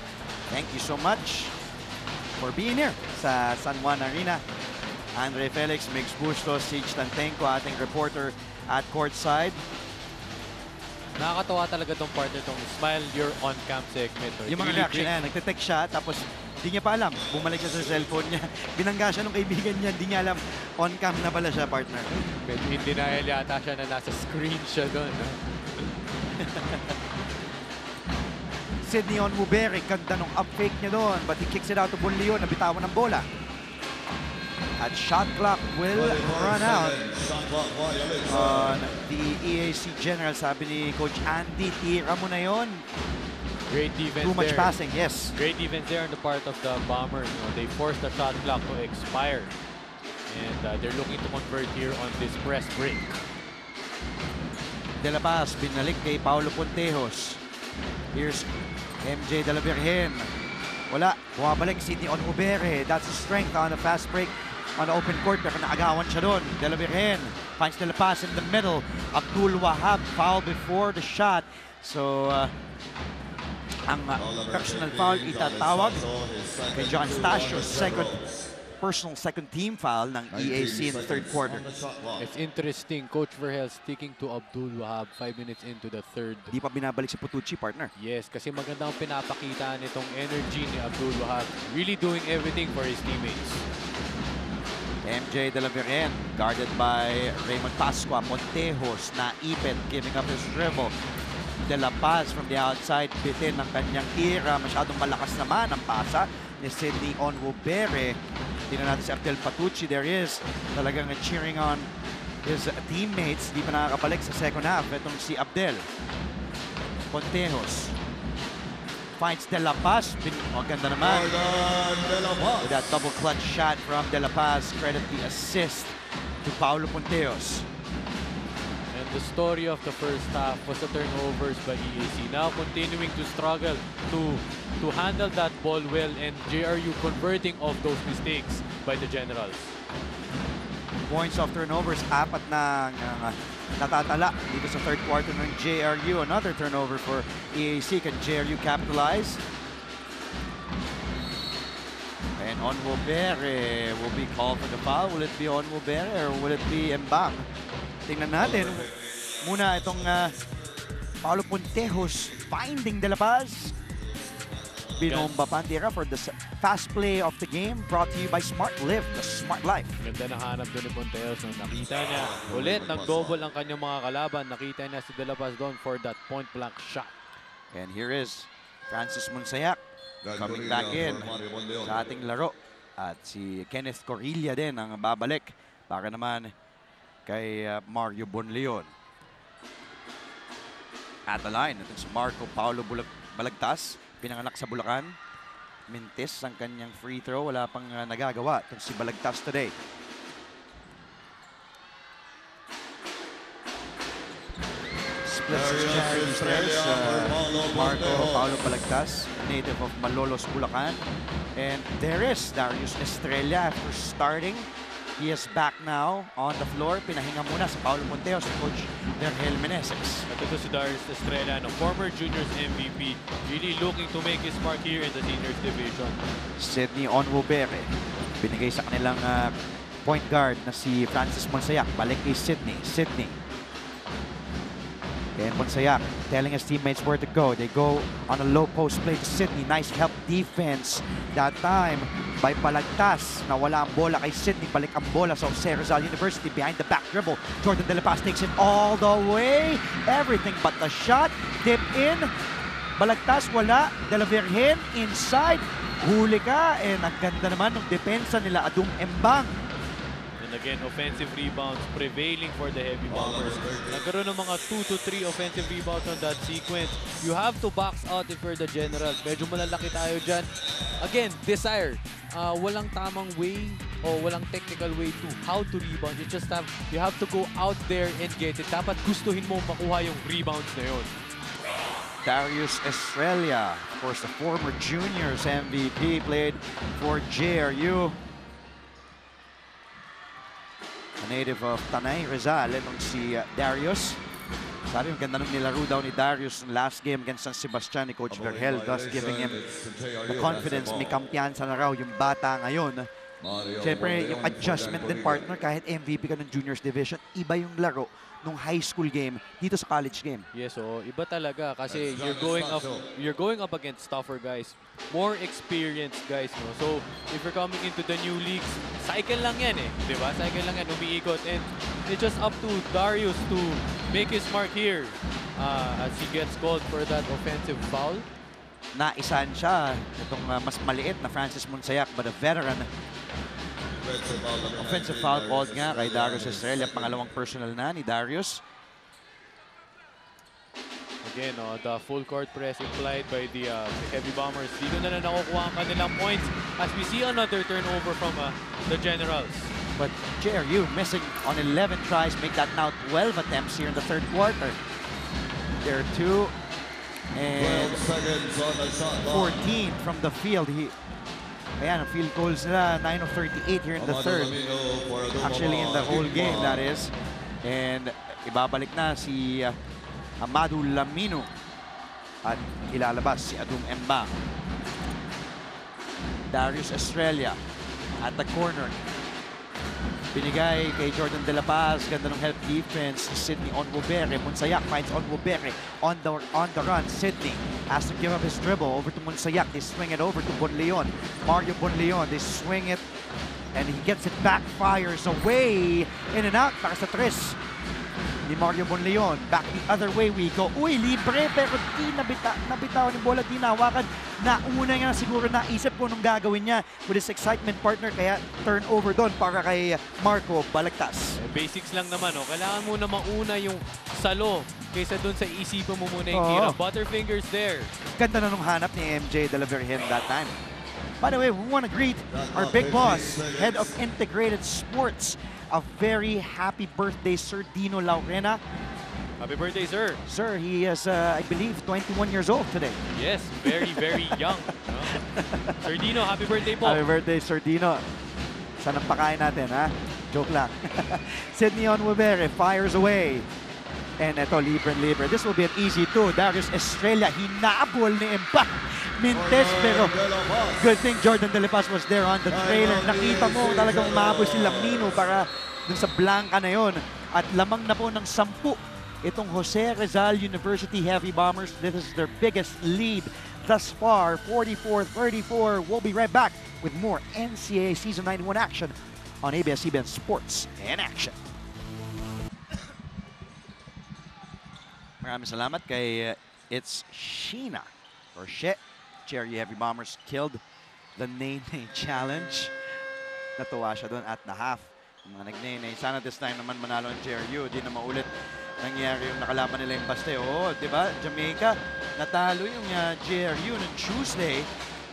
Thank you so much for being here sa San Juan Arena. Andre Felix, Mix Bustos, Siege Tantenko, ating reporter at courtside. Nakakatawa talaga tong partner, tong smile your on-cam segment. Yung mga reaction na, nagte-text siya, tapos di niya pa alam. Bumalik siya sa cellphone niya. Binangga siya ng kaibigan niya, di niya alam on-cam na pala siya, partner. Medyo hindi denial yata siya na nasa screen siya doon. Sydney Onwubere, ganda nung up fake niya doon, but he kicks it out to Bonleon, nabitawan ng bola. At shot clock will run out on the EAC General. Sabi ni Coach Andy, tira mo na yun. Great defense Too much there. passing, yes. Great defense there on the part of the Bombers. You know, they forced the shot clock to expire. And they're looking to convert here on this press break. De La Paz, binalik kay Paulo Pontejos. Here's MJ de la Virgen. Wala, bumabalik Sydney Onwubere. That's the strength on the fast break on the open court. Pero naagawan siya doon. De la Virgen finds De La Paz in the middle. Abdul Wahab foul before the shot. So, ang personal foul itatawag kay John Stasios. Personal second team foul ng EAC in the third quarter. It's interesting. Coach Vergel sticking to Abdul Wahab 5 minutes into the third. Di pa binabalik si Putucci, partner. Yes, kasi maganda ang pinapakita nitong energy ni Abdul Wahab. Really doing everything for his teammates. MJ de la Virgen, guarded by Raymond Pascua. Montejos, naipit, giving up his dribble. De La Paz from the outside, bitin ng kanyang tira. Masyadong malakas naman ang pasa ni Sydney Onwubere. Tingnan natin si Abdel Patucci. There is talagang cheering on his teammates. Di pa nakakabalik sa second half. Itong si Abdel. Pontejos finds De La Paz. Oh, ganda naman. Jordan De La Paz. With that double clutch shot from De La Paz, credit the assist to Paulo Ponteos. And the story of the first half was the turnovers by EAC. Now continuing to struggle to handle that ball well, and JRU converting off those mistakes by the Generals. Points of turnovers, 4 na natatala dito sa third quarter ng JRU. Another turnover for EAC. Can JRU capitalize? And Onwobere will be called for the foul. Will it be Onwobere or will it be Embang? Tingnan natin. Muna itong Paulo Ponteos finding De La Paz. Binomba Pandera for the fast play of the game, brought to you by Smart Live, the Smart Life. Ganda na hanap doon ni Ponteos. Nakita niya ulit, nag-double ang kanyang mga kalaban. Nakita niya si De La Paz doon for that point-blank shot. And here is Francis Monsayak coming back in sa ating laro. At si Kenneth Corilla din ang babalik para naman kay Mario Bonleon. At the line, ito si Marco Paulo Balagtas. Pinanganak sa Bulacan. Mintis ang kanyang free throw. Wala pang nagagawa itong si Balagtas today. Splits his charity stairs. Marco Paulo Balagtas, native of Malolos, Bulacan. And there is Darius Estrella after starting. He is back now on the floor. Pinahinga muna sa Paulo Ponteos, Coach Vergel Meneses. At ito si Darius Estrella, former juniors MVP, really looking to make his mark here in the seniors division. Sydney Onwobere, binigay sa kanilang point guard na si Francis Monsayak. Balik kay Sydney. And Monsayak telling his teammates where to go. They go on a low post play to Sydney. Nice help defense that time by Balagtas. Nawala ang bola kay Sydney. Balik ang bola sa Jose Rizal University. Behind the back dribble. Jordan De La Paz takes it all the way. Everything but the shot. Dip in. Balagtas wala. De La Virgen inside. Huli ka. And ang ganda naman ng depensa nila Adum Embang. Again, offensive rebounds prevailing for the Heavy Bombers. Nagkaroon ng mga 2 to 3 offensive rebounds on that sequence. You have to box out if you're the Generals. Medyo malalaki tayo dyan. Again, desire. Walang tamang way o walang technical way to how to rebound. You have to go out there and get it. Dapat gustuhin mo makuha yung rebounds na yun. Darius Estrella, of course, the former juniors MVP, played for JRU. A native of Tanay, Rizal, itong si Darius. Sabi, yung ganda nung nilaro daw ni Darius last game against San Sebastian ni Coach Vergel, thus giving him the confidence. May kampiyansa na raw yung bata ngayon. Siyempre, yung adjustment din, partner, kahit MVP ka ng juniors division, iba yung laro nung high school game dito sa college game. Yes, so iba talaga kasi you're going up against tougher guys, more experienced guys, no? So if you're coming into the new leagues, cycle lang yan eh, di ba? Cycle lang yan, umiikot, and it's just up to Darius to make his mark here as he gets called for that offensive foul. Naisan siya itong mas maliit na Francis Monsayak, but a veteran. Offensive foul called nga kay Darius Estrella, pangalawang personal na ni Darius. Again, the full court press implied by the Heavy Bombers. Dito na nakukuha ang kanilang points as we see another turnover from the Generals. But JRU missing on 11 tries, make that now 12 attempts here in the third quarter. There are 2 and 14 from the field. Ayan, ang field goals nila, 9 of 38 here in the third. Actually, in the whole game, that is. And ibabalik na si Amadou Lamino. At ilalabas si Adum Embang. Darius Estrella at the corner. Binigay kay Jordan De La Paz. Ganda ng help defense. Sydney Onwobere. Monsayak finds Onwobere on the run. Sydney has to give up his dribble over to Monsayak. They swing it over to Bonleon. Mario Bonleon. They swing it and he gets it back. Fires away. In and out para sa tres ni Mario Bonleon. Back the other way we go. Uy, libre pero di nabitaw ni bola, di nahawakan. Nauna nga siguro naisip ko nung gagawin niya with his excitement, partner, kaya turnover doon para kay Marco Balagtas. Basics lang naman, Kailangan mo na mauna yung salo kaysa dun sa isipin mo muna yung Oo. tira. Butterfingers there. Ganda na nung hanap ni MJ de la Virgen that time. By the way, we want to greet our big boss, head of integrated sports. A very happy birthday, Sir Dino Laurena. Happy birthday, sir. Sir, he is, I believe, 21 years old today. Yes, very, very young. No? Sir Dino, happy birthday po. Happy birthday, Sir Dino. Saan ang pakain natin, ha? Joke lang. Sydney Onwebere fires away. And ito, libre. This will be an easy two. Darius Estrella, hinabol ni Impact Mintes, pero good thing Jordan De La Paz was there on the trailer. Nakita mo talagang umabol si Lamino para dun sa blanca na yon. At lamang na po ng 10 itong Jose Rizal University Heavy Bombers. This is their biggest lead thus far, 44-34. We'll be right back with more NCAA Season 91 action on ABS-CBN Sports in Action. Maraming salamat kay It's Sheena or She. JRU Heavy Bombers killed the Nene Challenge. Natuwa siya doon at the half. Yung mga nag-Nene. Sana this time naman manalo ang JRU. Di na maulit nangyari yung nakalaban nila yung Baste. Oo, di ba? Jamaica, natalo yung JRU noong Tuesday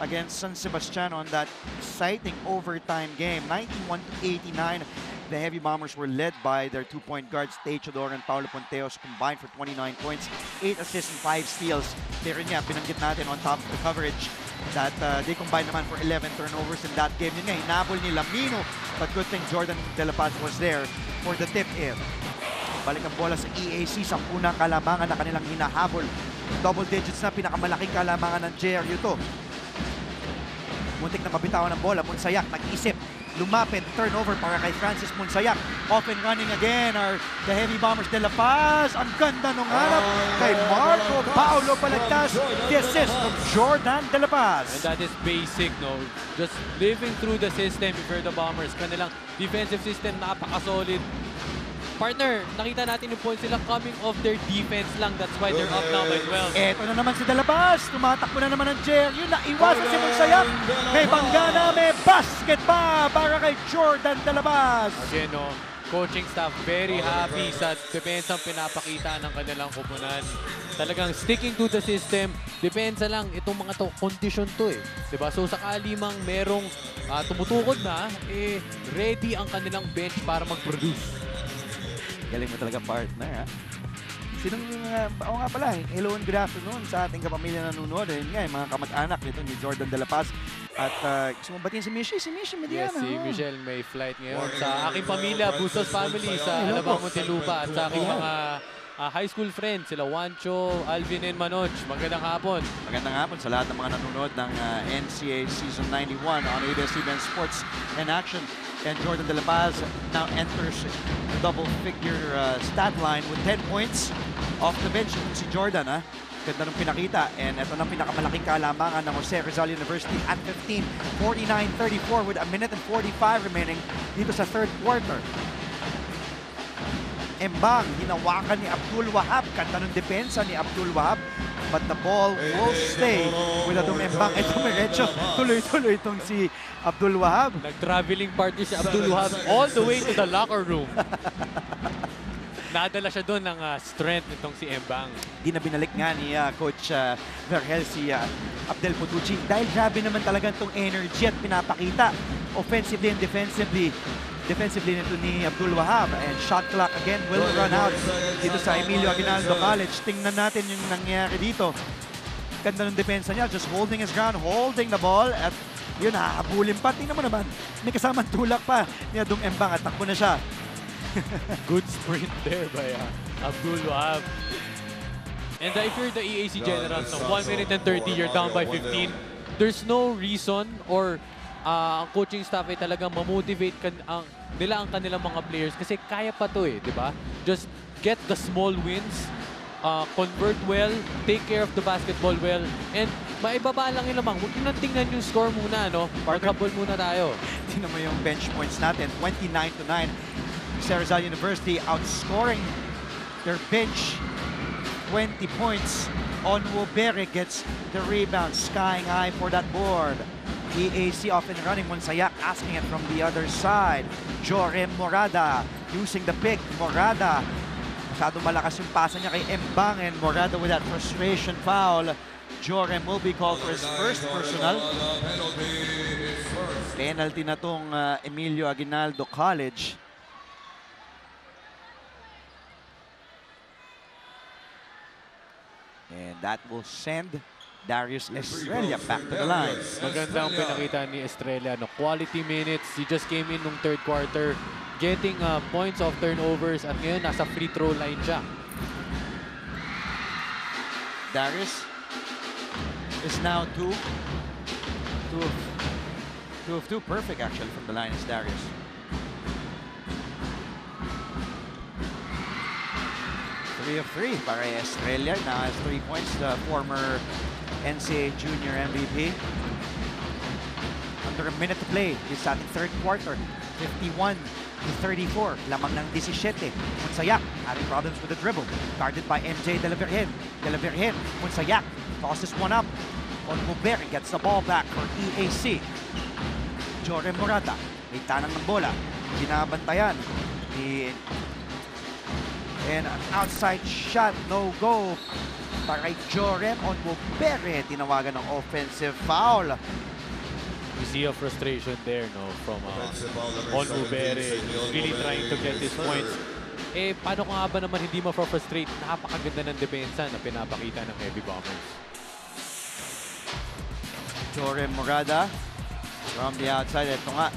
against San Sebastian on that exciting overtime game. 91-89. The Heavy Bombers were led by their two-point guards, Techodor and Paulo Ponteos, combined for 29 points, 8 assists and 5 steals. Pero niya, binanggit natin on top of the coverage that they combined naman for 11 turnovers in that game. Yun nga, hinabol ni Lamino, but good thing Jordan De La Paz was there for the tip-in. Balik ang bola sa EAC, 10 na kalamangan na kanilang hinahabol. Double digits na, pinakamalaking kalamangan ng JRU to. Muntik na mabitawan ng bola, Monsayak nag-isip, lumapit, turnover para kay Francis Monsayak. Off and running again are the Heavy Bombers. De La Paz, ang ganda nung harap kay Marco Paulo Palagtas. The assist of Jordan De La Paz. And that is basic, no? Just living through the system before the Bombers. Kanilang defensive system, napaka-solid. Partner, nakita natin yung points sila coming off their defense lang. That's why they're up now by 12. Eto na naman si De La Paz. Tumatakbo na naman ang JRU. Naiwasan si Monsayak. May bangga na, may basket pa para kay Jordan De La Paz. Again, no, coaching staff very happy sa depensang pinapakita ng kanilang kupunan. Talagang sticking to the system. Depensa lang itong mga to, condition to eh. Diba? So sakali mang merong tumutukod na, ready ang kanilang bench para mag-produce. Galing mo talaga, partner, ha? Sinong, oo nga pala, hello and good afternoon sa ating kapamilya na nanonood. Ayun nga, mga kamag-anak nito ni Jordan De La Paz. At gusto mo batiin si Mishi Mediana. Yes, si Michelle may flight ngayon. Sa aking pamilya, Bustos family, sa Alabang Muntinlupa, at sa aking mga high school friends, sila Juancho, Alvin, and Manoj. Magandang hapon. Magandang hapon sa lahat ng mga nanonood ng NCAA Season 91 on ABS-CBN Sports in Action. And Jordan De La Paz now enters the double-figure stat line with 10 points off the bench. Si Jordan, ha? Ganda nung pinakita. And ito na pinakamalaking kalamangan ng Jose Rizal University at 15, 49-34 with a minute and 45 remaining dito sa third quarter. Embang, hinawakan ni Abdul Wahab. Ganda ng depensa ni Abdul Wahab. But the ball will stay with Adong Embang. Ito medyo tuloy-tuloy itong si Abdul Wahab. Nag-traveling party si Abdul Wahab all the way to the locker room. Nadala siya doon ng strength nitong si Embang. Di na binalik nga ni Coach Vergel si Abdel Putucci. Dahil grabe naman talaga itong energy at pinapakita offensively and defensively. Defensively nito ni Abdul Wahab. And shot clock again will run out dito sa Emilio Aguinaldo College. Tingnan natin yung nangyari dito. Ganda ng depensa niya. Just holding his ground, holding the ball. At yun, hahabulin pa. Tingnan mo naman. May kasamang tulak pa ni Adong Embang at takbo na siya. Good sprint there by Abdul Wahab. And if you're the EAC Generals, 1 minute and 30, you're down by 15. There's no reason or ang coaching staff ay talagang mamotivate nila ang kanilang mga players kasi kaya pa to eh, di ba? Just get the small wins, convert well, take care of the basketball well, and maibaba lang yung lamang. Huwag nyo tingnan yung score muna, no? Mag-habol muna tayo. Tingnan mo yung bench points natin, 29-9. Rizal University outscoring their bench 20 points. Onwebere gets the rebound, skying high for that board. EAC off and running, Monsayak asking it from the other side. Jorem Morada using the pick. Morada Masyado malakas yung pasa niya kay Embang, and Morada with that frustration foul. Jorem will be called for his first personal. Penalty na tong Emilio Aguinaldo College. And that will send Darius Estrella back to the line. Magandang pinakita ni Estrella. No? Quality minutes. He just came in nung third quarter, getting points of turnovers, at ngayon nasa free throw line siya. Darius is now 2 of 2. Perfect actually from the line is Darius. Three of 3 para Estrella. Now has 3 points. The former NCAA junior MVP. Under a minute to play. This ating third quarter. 51-34. Lamang ng 17. Munsayak having problems with the dribble. Guarded by MJ De La Virgen. De La Virgen. Munsayak tosses one up. Onmuberi gets the ball back for EAC. Jorem Morata. May tanang ng bola. Binabantayan. And an outside shot. No go. Para kay Jorem Onmuberi. Tinawagan ng offensive foul. You see a frustration there, no, from Onmuberi, really trying to get his points. Eh, paano ko nga ba naman hindi ma-frustrate? Napakaganda ng depensa na pinapakita ng Heavy Bombers. Jorem Morada from the outside. Ito nga,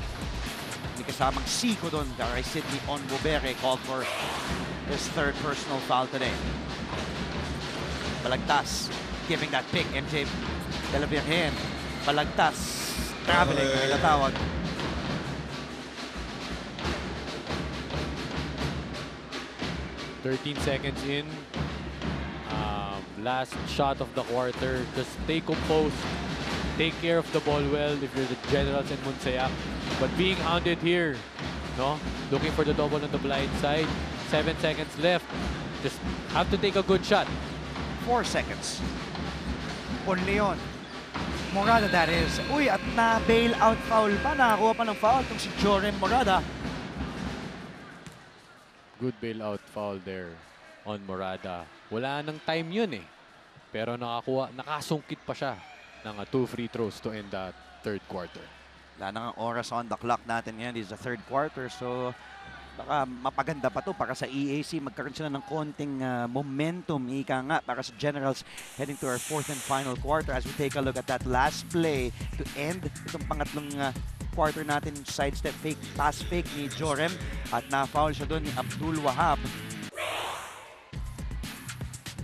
may kasamang Siko doon. Kay Sidney Onmuberi called for his third personal foul today. Balagtas, giving that pick. MJ De La Virgen. Balagtas. Traveling na itatawag. Seconds in. Last shot of the quarter. Just stay composed. Take care of the ball well if you're the Generals and Munsayak. But being hounded here, no? Looking for the double on the blind side. 7 seconds left. Just have to take a good shot. 4 seconds. Leon. Morada, that is. Uy, at na-bail out foul pa. Nakakuha pa ng foul itong si Jorem Morada. Good bailout foul there on Morada. Wala nang time yun eh. Pero nakasungkit pa siya ng 2 free throws to end the third quarter. Wala nang oras on the clock natin ngayon. This is the third quarter. So, baka mapaganda pa to para sa EAC. Magkaroon sila ng konting momentum, ika nga, para sa Generals heading to our fourth and final quarter as we take a look at that last play to end itong pangatlong quarter natin. Sidestep fake, pass fake ni Jorem at na-foul siya doon ni Abdul Wahab.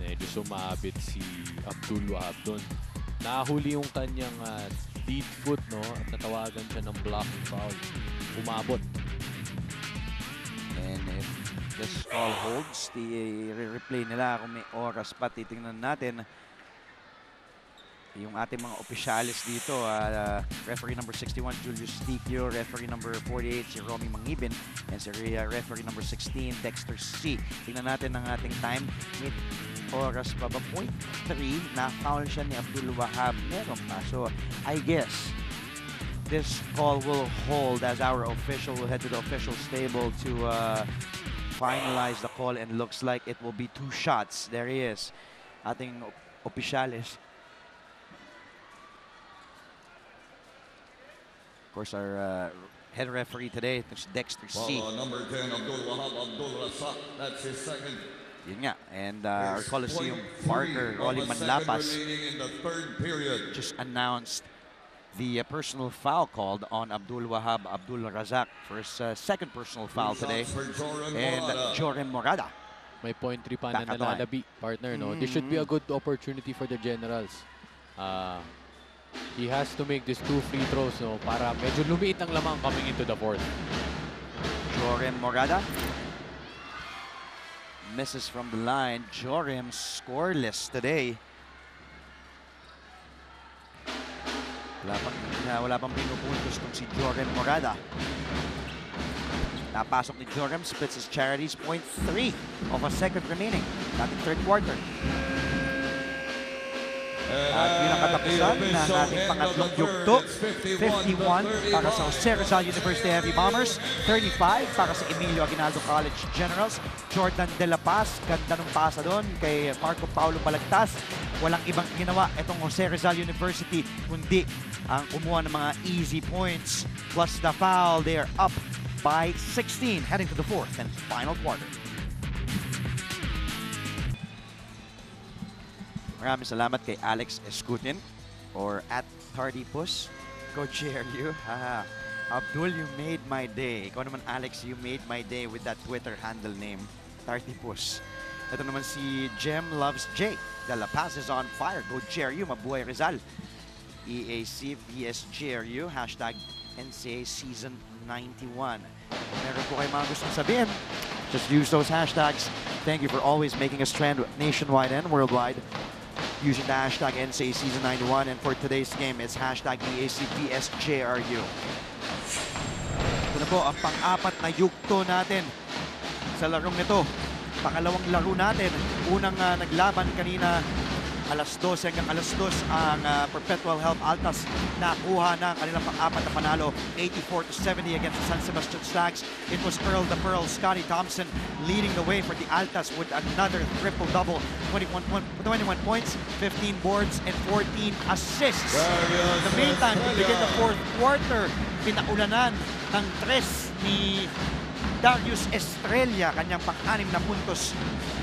Medyo sumabit si Abdul Wahab doon. Nahuli yung kanyang lead foot, no? At natawagan siya ng blocking foul. Umabot. And if this call holds, replay nila kung may oras pa. Titingnan natin yung ating mga opisyalis dito. Referee number 61, Julius Tikio. Referee number 48, si Romy Mangibin. And si referee number 16, Dexter C. Tingnan natin ang ating time. May oras pa ba? 0.3. Na-foul siya ni Abdul Wahab. Meron pa. So, I guess this call will hold as our official will head to the official stable to finalize the call, and looks like it will be 2 shots. There he is, ating opisyalis. Of course, our head referee today, Dexter C. Number 10, Abdul Wahab Abdul Rasak. That's his second. Yun nga, and our Coliseum partner, Rolly Manlapas, in the third period, just announced the personal foul called on Abdul Wahab Abdul Razak for his second personal foul today. And Jorem Morada. May 0.3 pa na nalalabi, partner, no? This should be a good opportunity for the Generals. He has to make these 2 free throws, no? Para medyo lumiit ang lamang coming into the fourth. Jorem Morada misses from the line. Jorem scoreless today. Wala pang pinupuntos kung si Jorem Morada. Napasok ni Jorem, splits his charities, 0.3 of a second remaining. Dating third quarter. At yun ang katapusan ng ating pangatlong yugto. 51 para sa Jose Rizal University Heavy Bombers, 35 para sa Emilio Aguinaldo College Generals. Jordan De La Paz, ganda ng pasa doon kay Marco Paulo Balagtas. Walang ibang ginawa itong Jose Rizal University kundi ang kumuha ng mga easy points plus the foul. They are up by 16 heading to the fourth and final quarter. Maraming salamat kay Alex Escutin or at Tardipus. Coach JRU, Abdul, you made my day. Ikaw naman, Alex, you made my day with that Twitter handle name, Tardipus. Ito naman si Jem Loves J. The La Paz is on fire. Go JRU, mabuhay Rizal. EAC vs JRU, hashtag NCAA Season 91. Meron po kayo mga gustong sabihin, just use those hashtags. Thank you for always making us trend nationwide and worldwide using the hashtag NCAA Season 91. And for today's game, it's hashtag EAC vs JRU. Ito na po ang pang-apat na yugto natin sa larong nito. Pangalawang laro natin. Unang naglaban kanina alas 12 hanggang alas 2 ang Perpetual Health Altas nakuha ng kanilang pang-apat na panalo 84-70 against the San Sebastian Stags. It was Earl the Pearl, Scotty Thompson leading the way for the Altas with another triple-double, 21 points, 15 boards, and 14 assists. In the meantime, to begin the fourth quarter, pinaulanan ng tres ni Darius Estrella, kanyang pang-6 na puntos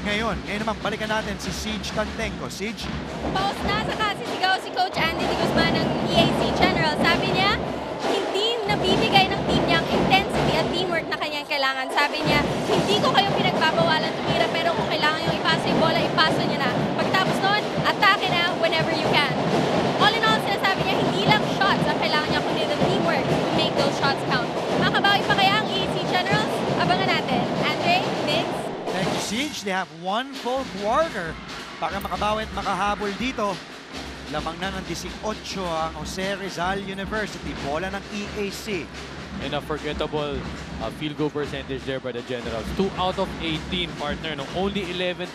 ngayon. Ngayon naman, balikan natin si Siege Tantenko. Siege? Paus na sa kasisigaw si Coach Andy de Guzman ng EAC General. Sabi niya, hindi nabibigay ng team niya ang intensity at teamwork na kanyang kailangan. Sabi niya, hindi ko kayo pinagbabawalan tumira, pero kung kailangan yung ipasa yung bola, ipasa niya na. Pagtapos nun, atake na whenever you can. All in all, sinasabi niya, hindi lang shots ang kailangan niya, kundi the teamwork to make those shots count. Makabawi pa kaya ang EAC Generals? Abangan natin. Andre, Diggs. Thank you, Siege. They have one full quarter para makabawi at makahabol dito. Lamang na ng 18 ang Jose Rizal University. Bola ng EAC. And a forgettable field goal percentage there by the Generals. 2 out of 18, partner. No? Only 11%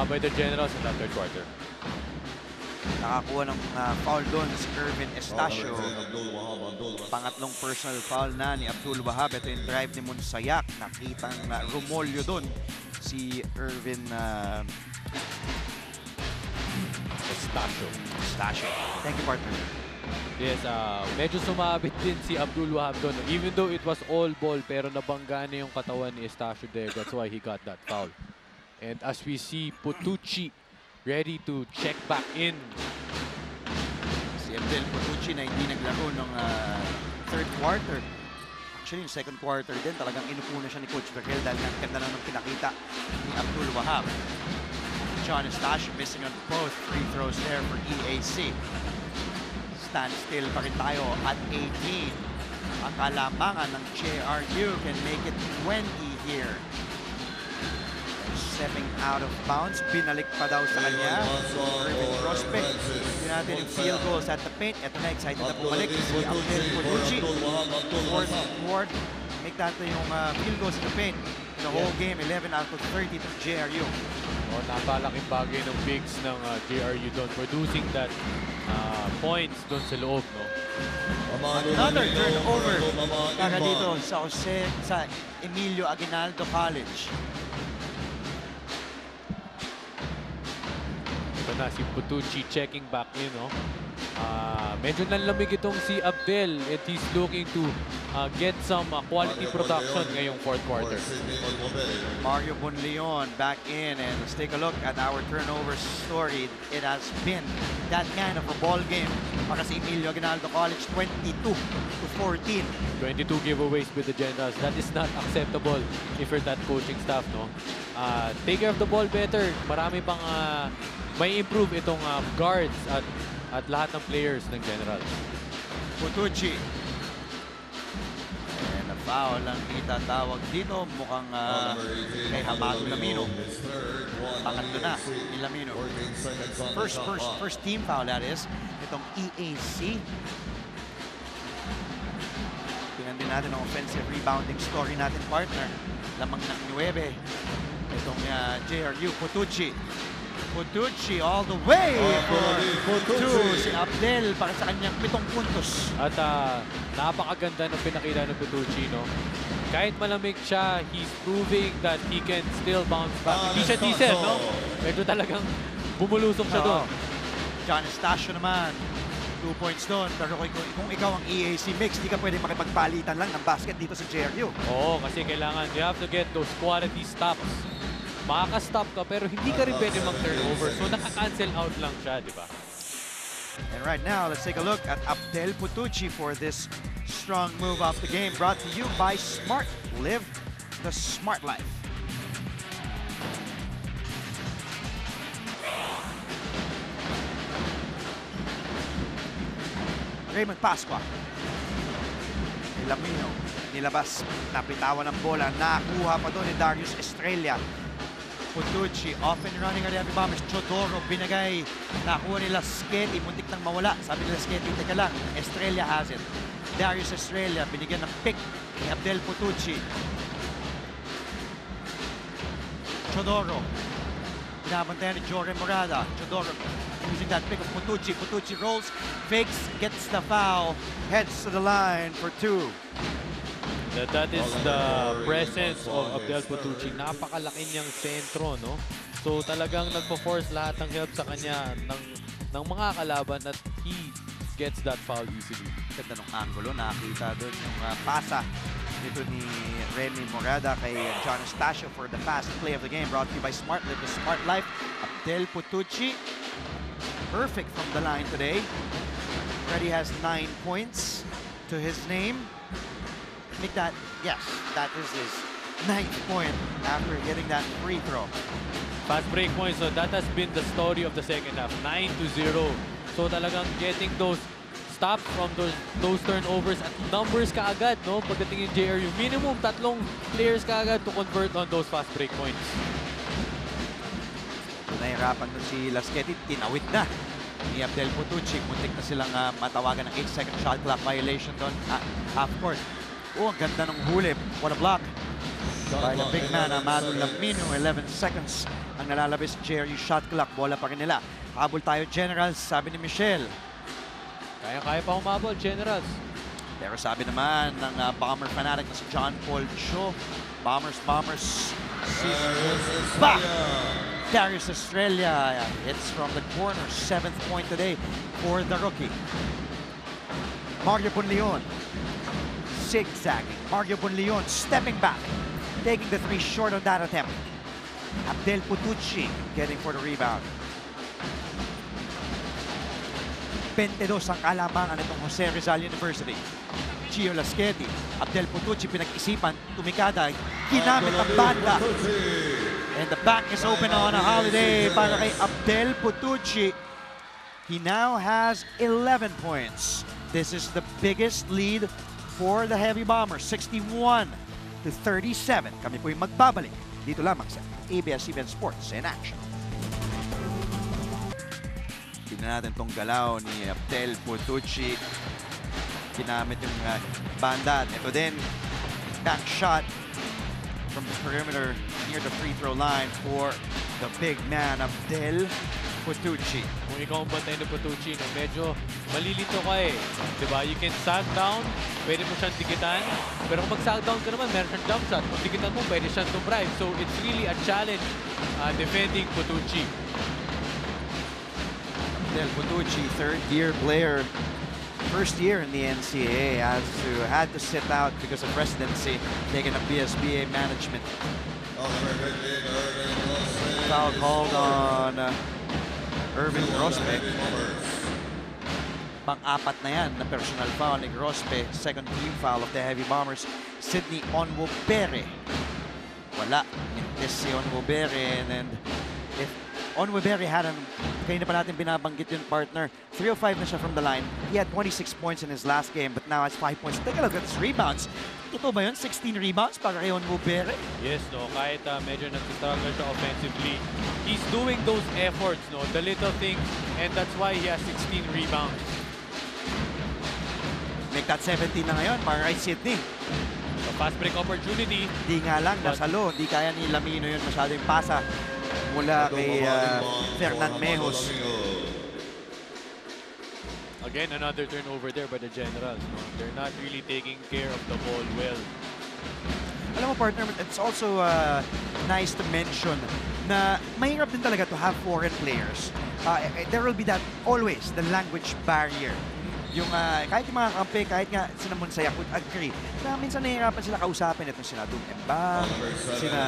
by the Generals in that third quarter. Nakakuha ng foul doon si Irvin Estacio. Pangatlong personal foul na ni Abdul Wahab. Ito yung drive ni Monsayak. Nakitang rumolyo doon si Irvin Estacio. Thank you, partner. Yes, medyo sumabit din si Abdul Wahab doon. Even though it was all ball, pero nabangga na yung katawan ni Estacio there. That's why he got that foul. And as we see, Putucci ready to check back in. Si Abdel Putucci na hindi naglaro ng third quarter. Actually, yung second quarter din, talagang inupo na siya ni Coach Vergel dahil ganda na nung pinakita ni Abdul Wahab. John Estacio missing on both free throws there for EAC. Stand still pa rin tayo at 18. Ang kalamangan ng JRU can make it 20 here. Stepping out of bounds, binalik pa daw sa kanya. Irvin Prospect. Hindi natin yung field goals at the paint. Ito na, excited na bumalik si Abdel Putucci. Fourth quarter, make natin yung field goals at the paint. In the whole game, 11 out of 30 to JRU. Oh, napalaking bagay ng bigs ng JRU doon, producing that points doon sa loob, no? Another turnover para dito sa Emilio Aguinaldo College. Ito na si Putucci checking back in, no? Medyo nanlamig itong si Abdel and he's looking to get some quality production ngayong fourth quarter. Mario Bonleon back in, and let's take a look at our turnover story. It has been that kind of a ball game para sa Emilio Aguinaldo College, 22-14. 22 giveaways with the Generals. That is not acceptable if you're that coaching staff, no? Take care of the ball better. Marami pang may improve itong guards at lahat ng players ng Generals. Putucci. And a foul ang itatawag dito. Mukhang kay Hamado Lamino. Pangatlo na ni Lamino. First team foul, that is. Itong EAC. Tingnan din natin ang offensive rebounding story natin, partner. Lamang ng 9. Itong JRU, Putucci. Putucci all the way for Putucci. si Abdel para sa kanyang 7 puntos. At napakaganda ng pinakita ng Putucci, no? Kahit malamig siya, he's proving that he can still bounce back. Hindi siya diesel, no? Medyo talagang bumulusok siya doon. John Estacio naman, 2 points doon. Pero kung ikaw ang EAC mix, di ka pwede makipagpalitan lang ng basket dito sa JRU. Oo, kasi kailangan, you have to get those quality stops. Makaka-stop ka, pero hindi ka rin pwede mag-turnover. So, naka-cancel out lang siya, di ba? And right now, let's take a look at Abdel Putucci for this strong move off the game. Brought to you by Smart. Live the smart life. Raymond Pasqua. Lamino, nilabas, napitawan ng bola, nakuha pa doon ni Darius Estrella. Putucci, off and running ang Heavy Bombers. Chodoro, binagay, nakuha nila Sketty, muntik nang mawala. Sabi nila Sketty, teka lang, Estrella has it. Darius Estrella, binigyan ng pick ni Abdel Putucci. Chodoro, binabantayan ni Joren Morada. Chodoro, using that pick of Putucci. Putucci rolls, fakes, gets the foul, heads to the line for 2. That is the presence of Abdel Putucci. Napakalaki niyang sentro, no? So talagang nagpo-force lahat ng help sa kanya ng mga kalaban at he gets that foul easily. Ganda ng angulo, nakita doon yung pasa dito ni Remy Morada kay John Estacio for the fast play of the game. Brought to you by Smart. Live the smart life. Abdel Putucci, perfect from the line today. Already has 9 points to his name. Make that, yes, that is his 9th point after getting that free throw. Fast break points, so that has been the story of the second half. 9-0. So talagang getting those stops from those turnovers at numbers kaagad, no? Pagdating yung JRU, minimum 3 players kaagad to convert on those fast break points. Nahirapan nun si Lasqueti, tinawid na ni Abdel Putucci. Muntik na silang matawagan ng 8-second shot clock violation doon half court. Oh, ang ganda ng huli. What a block by the big man, Amado Lamino. 11 seconds ang nalalabis JRU shot clock. Bola pa rin nila. Habol tayo, Generals, sabi ni Michelle. Kaya pa humabol, Generals. Pero sabi naman ng Bomber fanatic na si John Paul Cho, Bombers, back! Darius Estrella hits from the corner. 7th point today for the rookie. Mario Bonleon zigzagging. Mario Bonleon stepping back, taking the 3 short on that attempt. Abdel Putucci getting for the rebound. 22 ang kalamangan itong Jose Rizal University. Gio Lasqueti, Abdel Putucci pinag-isipan, tumikada, ginamit ang banda. And the back is open on a holiday para kay Abdel Putucci. He now has 11 points. This is the biggest lead for the Heavy Bombers, 61-37. Kami po yung magbabalik dito lamang sa ABS-CBN Sports in Action. Tignan natin tong galaw ni Abdel Putucci. Ginamit yung banda. Ito din, back shot from the perimeter near the free throw line for the big man, Abdel Putucci. Kung ikaw ang bantay ni Putucci, no, medyo malilito ka eh. Diba? You can sag down, pwede mo siyang dikitan. Pero kung mag-sag down ka naman, meron siyang jump shot. Kung dikitan mo, pwede siyang to drive. So it's really a challenge defending Putucci. Abdel Putucci, third-year player. First year in the NCAA, had to sit out because of residency, taking a BSBA management. Foul called on Irvin Grospe. Pang-apat na yan na personal foul ni Grospe. Second team foul of the Heavy Bombers. Sydney Onwubere. Wala. Mintis si Onwubere. And if Onwubere had kayo na pa natin binabanggit yung partner, 3-of-5 na siya from the line. He had 26 points in his last game, but now has 5 points. Take a look at his rebounds. Totoo ba yun? 16 rebounds para kay Onwubere? Yes, no, kahit medyo nag-struggle siya offensively, he's doing those efforts, no, the little things, and that's why he has 16 rebounds. Make that 17 na ngayon para kay Sydney. So fast break opportunity. Di nga lang, nasa low. Di kaya ni Lamino yun masyado yung pasa. mula kay Fernan Mejos. Again, another turnover there by the Generals. No? They're not really taking care of the ball well. Alam mo, partner, it's also nice to mention na mahirap din talaga to have foreign players. There will be that always, the language barrier. Yung kahit yung mga kampe, kahit nga sina Monsayak would agree na minsan nahihirapan sila kausapin itong sina Doom Embang, sina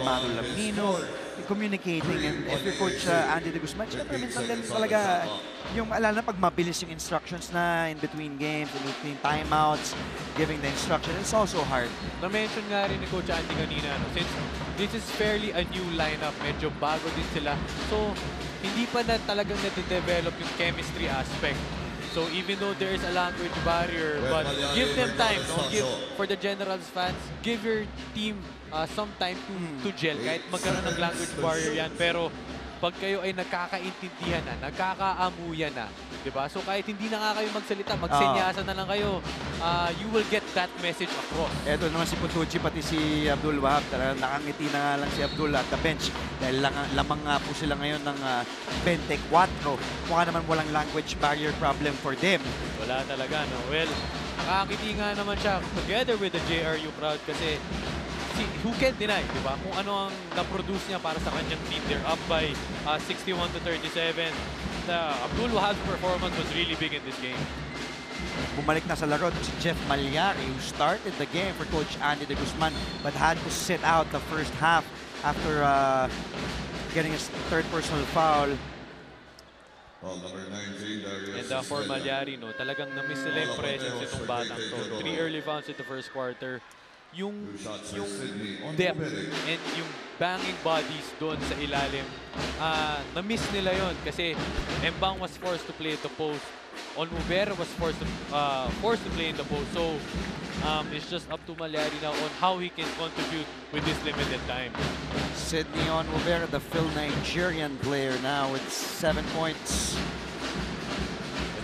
Amado Lamino, communicating. And if your coach Andy De Guzman, syempre minsan din talaga yung alala na pag mabilis yung instructions na in between games, in between timeouts, giving the instruction, it's also hard. Na-mention nga rin ni Coach Andy kanina, no? Since this is fairly a new lineup, medyo bago din sila. So, hindi pa na talagang nade-develop yung chemistry aspect. So even though there is a language barrier, but give them time, no? Give, for the Generals fans, give your team some time to gel. Kahit magkaroon ng language barrier yan, pero pag kayo ay nagkakaintindihan na, nagkakaamuyan na, di ba? So kahit hindi na nga kayo magsalita, magsenyasan na lang kayo, you will get that message across. Eto naman si Putucci, pati si Abdul Wahab, talagang nakangiti na nga lang si Abdul at the bench dahil lamang nga po sila ngayon ng 24. Mukha naman walang language barrier problem for them. Wala talaga, no? Well, nakakiti nga naman siya together with the JRU crowd kasi who can deny, di ba? Kung ano ang na-produce niya para sa kanyang team. They're up by 61-37. Abdul Wahab's performance was really big in this game. Bumalik na sa laro si Jeff Malyari, who started the game for Coach Andy De Guzman but had to sit out the first half after getting his third personal foul. And for Malyari, no, talagang na-miss nila yung presence itong batang to. 3 early fouls in the first quarter. Yung depth and yung banging bodies doon sa ilalim, na-miss nila yon kasi Embang was forced to play at the post. Onmubera was forced to play in the post. So it's just up to Malyari now on how he can contribute with this limited time. Sydney Onmubera, the Phil Nigerian player now with 7 points.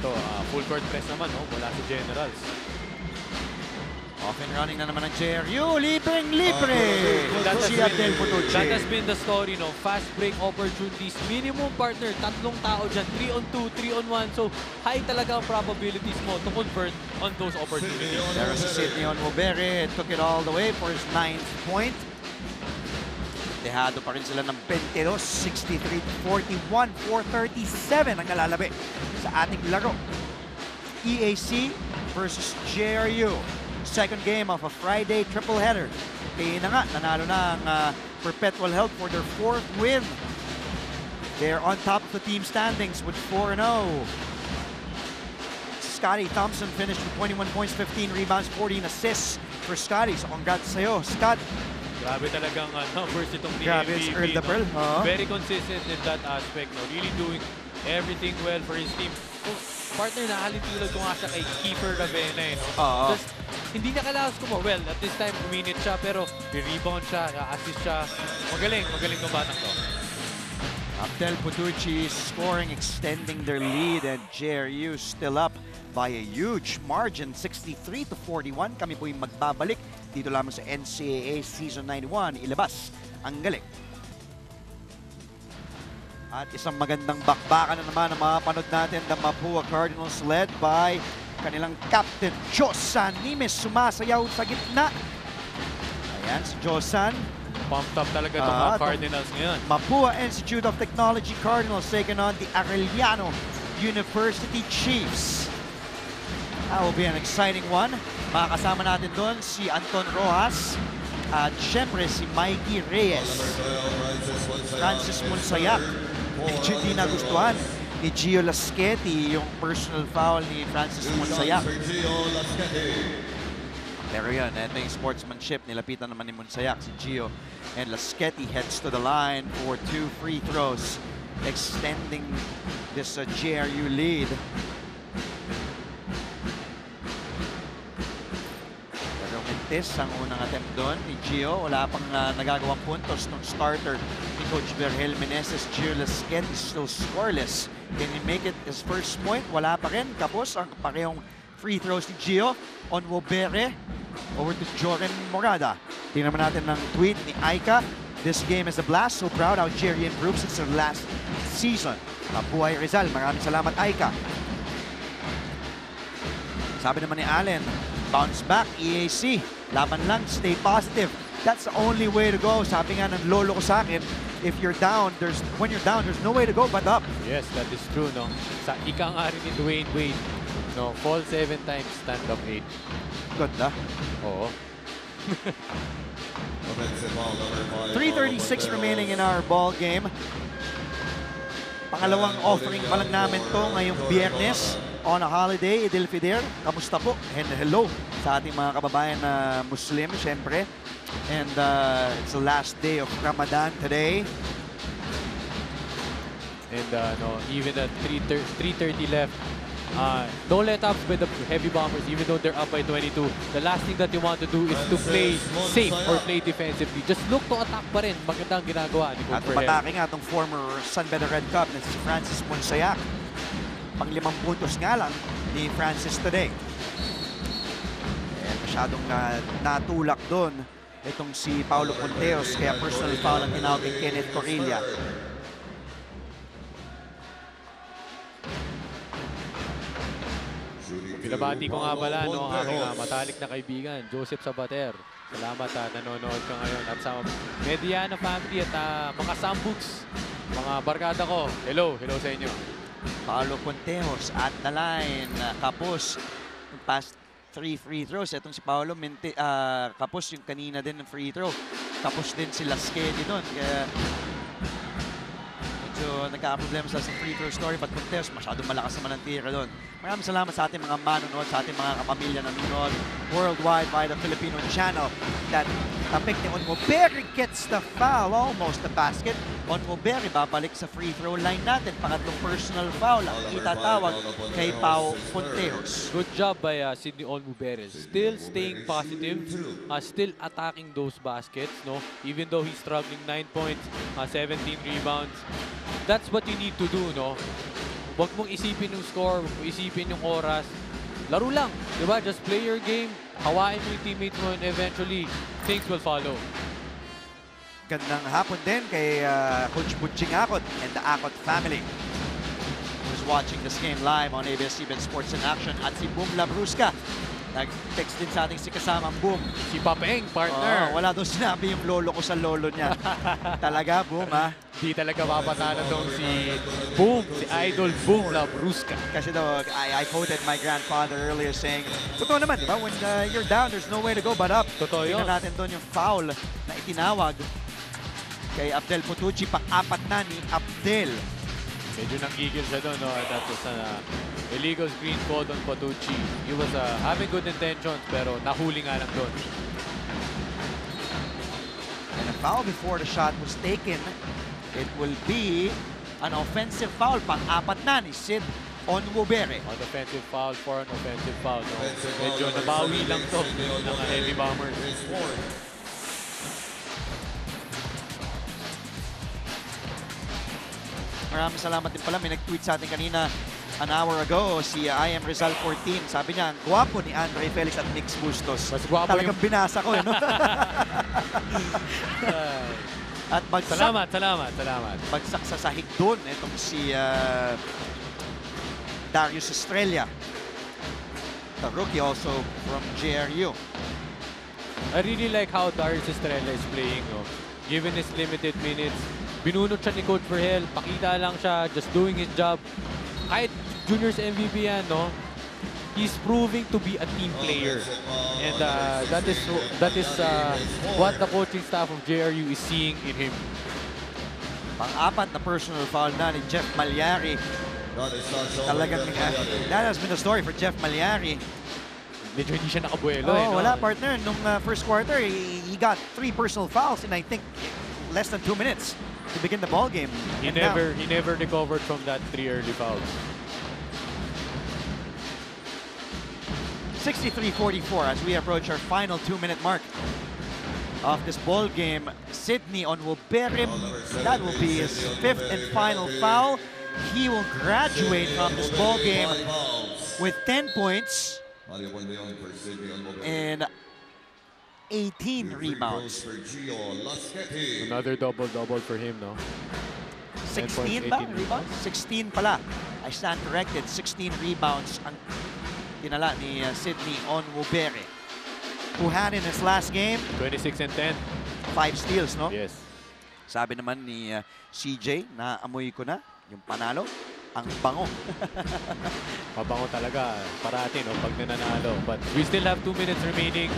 Ito, full court press naman, no, mula sa Generals. Off and running na naman ng JRU. Libreng-libre! That has has been the story, no? Fast break opportunities. Minimum partner, tatlong tao dyan. 3-on-2, 3-on-1. So, high talaga ang probabilities mo to convert on those opportunities. There is a Sydney Onmubere. Took it all the way for his 9th point. Dehado pa rin sila ng 22, 63-41, 437 ang nalalabi sa ating laro. EAC versus JRU. Second game of a Friday triple header. Kaya na nga, nanalo na ang Perpetual Health for their 4th win. They're on top of the team standings with 4-0. Scotty Thompson finished with 21 points, 15 rebounds, 14 assists for Scotty. So congrats sa'yo, Scott. Grabe talagang numbers itong ni Grabe, MVP. earned the pearl. Very consistent in that aspect. No? Really doing everything well for his team. Partner, nakalintulad ko nga siya kay Kiefer Ravena. No? Just, hindi niya kailangan ko mo. Well, at this time, uminit siya, pero rebound siya, assist siya. Magaling ng batang to. Abdel Putucci scoring, extending their lead, and JRU still up by a huge margin, 63-41. Kami po yung magbabalik dito lamang sa NCAA Season 91. Ilabas ang galing. At isang magandang bakbakan na naman ang mapanood natin, the Mapua Cardinals led by kanilang captain, Josan Nimes, sumasayaw sa gitna. Ayan, si Josan. Pumped up talaga itong mga Cardinals ngayon. Mapua Institute of Technology Cardinals taking on the Arellano University Chiefs. That will be an exciting one. Makakasama natin doon si Anton Rojas at syempre si Mikey Reyes. Francis Monsayak. Medyo hindi nagustuhan ni Gio Lasqueti yung personal foul ni Francis Monsayak. Pero yun, ito yung sportsmanship. Nilapitan naman ni Monsayak si Gio. And Lasqueti heads to the line for 2 free throws, extending this JRU lead. Pero mintis ang unang attempt doon ni Gio. Wala pang nagagawang puntos ng starter ni Coach Vergel Meneses. Gio Lasqueti still scoreless. Can he make it his first point? Wala pa rin. Kapos ang parehong free throws ni Gio. Onmubere over to Joren Morada. Tingnan naman natin ng tweet ni Aika. This game is a blast. So proud how JRU improved since their last season. Mabuhay Rizal. Maraming salamat, Aika. Sabi naman ni Allen, bounce back, EAC. Laban lang, stay positive. That's the only way to go. Sabi nga ng lolo ko sa akin, if you're down, when you're down, there's no way to go but up. Yes, that is true, no? Sa ika nga rin ni Dwayne Wade, no? Fall 7 times, stand up 8. Ganda. Oo. 3:36 remaining in our ball game. Pangalawang offering pa lang namin to ngayong Biyernes on a holiday, Idil Fitr. Kamusta po? And hello sa ating mga kababayan na Muslim, syempre. And it's the last day of Ramadan today. And no, even at 3:30 left, don't let up with the heavy bombers, even though they're up by 22. The last thing that you want to do is to play safe or play defensively. Just look to attack pa rin. Magandang ginagawa ni At Coach tumatake nga itong former Sunbelt Red Cup na si Francis Monsayak. Pang 5 puntos nga lang ni Francis today. And masyadong natulak doon itong si Paulo Ponteos, kaya personal foul ang tinawag kay Kenneth Corilla. Pinabati ko nga pala, no, aking matalik na kaibigan, Joseph Sabater. Salamat, nanonood ka ngayon. At sa Mediana family at mga Sambuks, mga barkada ko, hello sa inyo. Paulo Ponteos at the line. Kapos, past 3 free throws. Itong si Paulo, kapos yung kanina din ng free throw. Kapos din si Lasquedi doon. Kaya medyo nagka-problema sa free throw story. But Ponteos, masyadong malakas naman ang tira doon. Maraming salamat sa ating mga manonood, sa ating mga kapamilya na nanonood worldwide by the Filipino channel. That tapik ni Onmoberi gets the foul, almost the basket. Onmoberi babalik sa free throw line natin. Pangatlong personal foul ang itatawag kay Pau Ponteos. Good job by Sidney Onmoberi. Still staying positive, still attacking those baskets, no? Even though he's struggling 9 points, 17 rebounds. That's what you need to do, no? Huwag mong isipin yung score, huwag mong isipin yung oras. Laro lang, di ba? Just play your game, hawain mo yung teammates mo, and eventually, things will follow. Gandang hapon din kay Coach Butching Akot and the Akot family, who's watching this game live on ABS-CBN Sports in Action. At si Boom Labrusca, nag-text din sa ating si kasamang Boom. Si Papeng, partner. Wala doon sinabi yung lolo ko sa lolo niya. Talaga, Boom, ha? Di talaga mapatalo tong si Boom, si Idol Boom Labrusca. Kasi daw, I quoted my grandfather earlier saying, totoo naman, di ba? When you're down, there's no way to go but up. Totoo yun. Tingnan natin doon yung foul na itinawag kay Abdel Putucci, pang-apat na ni Abdel. Medyo nanggigil siya doon, no? That was illegal screen called on Putucci. He was having good intentions, pero nahuli nga lang doon. And a foul before the shot was taken. It will be an offensive foul, pang-apat na ni Sid Onmoberi. On offensive foul for an offensive foul. No? Medyo nabawi lang to ng heavy bombers. Maraming salamat din pala. May nag-tweet sa atin kanina an hour ago, si I am Rizal 14. Sabi niya, ang gwapo ni Andre Felix at Nix Bustos. Mas gwapo talagang binasa ko, no? At bagsak, Salamat. bagsak sa sahig doon. Itong si Darius Estrella, the rookie also from JRU. I really like how Darius Estrella is playing. No? Given his limited minutes, binunot siya ni Coach Verhel. Pakita lang siya, just doing his job. Kahit juniors MVP yan, no? He's proving to be a team player. And that is what the coaching staff of JRU is seeing in him. Pang-apat na personal foul na ni Jeff Malyari. Talagang that has been a story for Jeff Malyari. Medyo hindi siya nakabuelo. Wala, partner. Nung first quarter, he got 3 personal fouls in I think less than 2 minutes to begin the ball game. He never recovered from that 3 early fouls. 63-44 as we approach our final 2-minute mark of this ball game. Sidney Onmoberi, that will be his 5th and final foul. He will graduate from this ball game with 10 points and 18 rebounds. For Gio Lasqueti. Another double-double for him, no? 16 ba? Rebounds? 16 pala. I stand corrected. 16 rebounds ang tinala ni Sydney Onwubere, who had in his last game 26 and 10. 5 steals, no? Yes. Sabi naman ni CJ, na amoy ko na yung panalo. Ang bango. Mabango talaga parati, no? Pag nananalo. But we still have 2 minutes remaining.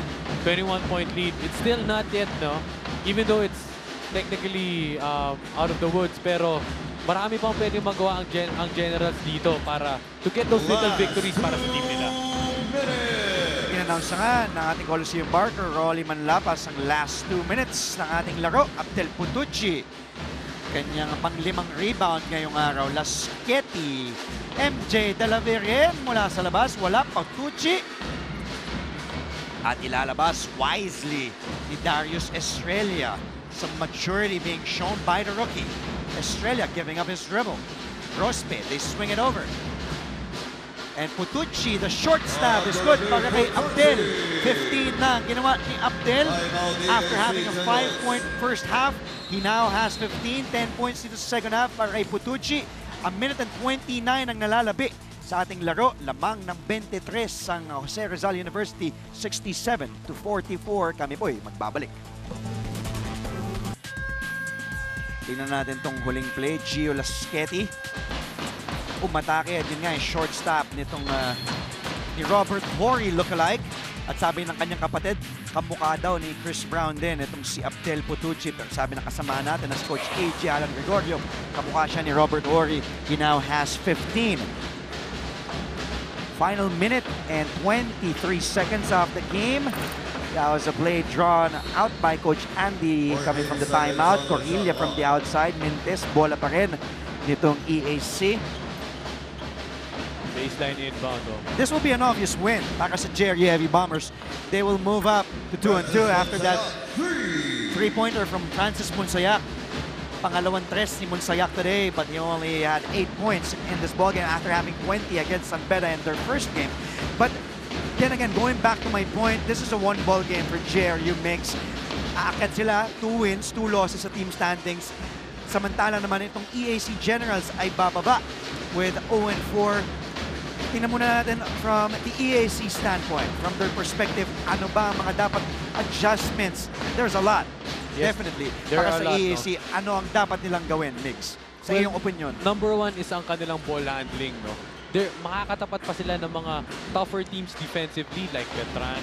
21-point lead. It's still not yet, no? Even though it's technically out of the woods, pero marami pang pwedeng magawa ang Generals dito para to get those little victories para sa team nila. In-announce nga ng ating Coliseum Barker, Rolly Manlapas, ang last 2 minutes ng ating laro. Abdel Putucci, kanyang pang-5 rebound ngayong araw. Lasqueti, MJ Dalaverien mula sa labas, wala. Putucci. At ilalabas wisely ni Darius Estrella. Some maturity being shown by the rookie. Estrella giving up his dribble. Rospe, they swing it over. And Putucci, the short stab is good para kay Abdel. 15 na ginawa ni Abdel. After having a 5-point first half, he now has 15, 10 points dito sa second half para kay Putucci. A minute and 29 ang nalalabi sa ating laro. Lamang ng 23 ang Jose Rizal University, 67-44. Kami po'y magbabalik. Tingnan natin tong huling play. Gio Lasqueti umatake at yun nga yung short stop nitong ni Robert Horry lookalike. At sabi ng kanyang kapatid, kamukha daw ni Chris Brown din itong si Abdel Putucci. Pero sabi ng kasama natin as Coach A.J. Alan Gregorio, kamukha siya ni Robert Horry. He now has 15. Final minute and 23 seconds of the game. That was a play drawn out by Coach Andy coming from the timeout. Corilla from the outside. Mintes, bola pa rin nitong EAC. Baseline inbound, oh. This will be an obvious win para sa JRU Heavy Bombers. They will move up to 2-2 after that three-pointer from Francis Monsayak. Pangalawang tres ni Monsayak today, but he only had 8 points in this ballgame after having 20 against San Beda in their first game. But then again, going back to my point, this is a one-ball game for JRU Mix. Aakyat sila, 2 wins, 2 losses sa team standings. Samantala naman itong EAC Generals ay bababa with 0-4. Tingnan muna natin from the EAC standpoint, from their perspective, ano ba ang mga dapat adjustments? There's a lot, yes, definitely. Para sa EAC, no? Ano ang dapat nilang gawin, Mix? Sa iyong opinion. Number 1 is ang kanilang ball handling, no? Makakatapat pa sila ng mga tougher teams defensively like Letran,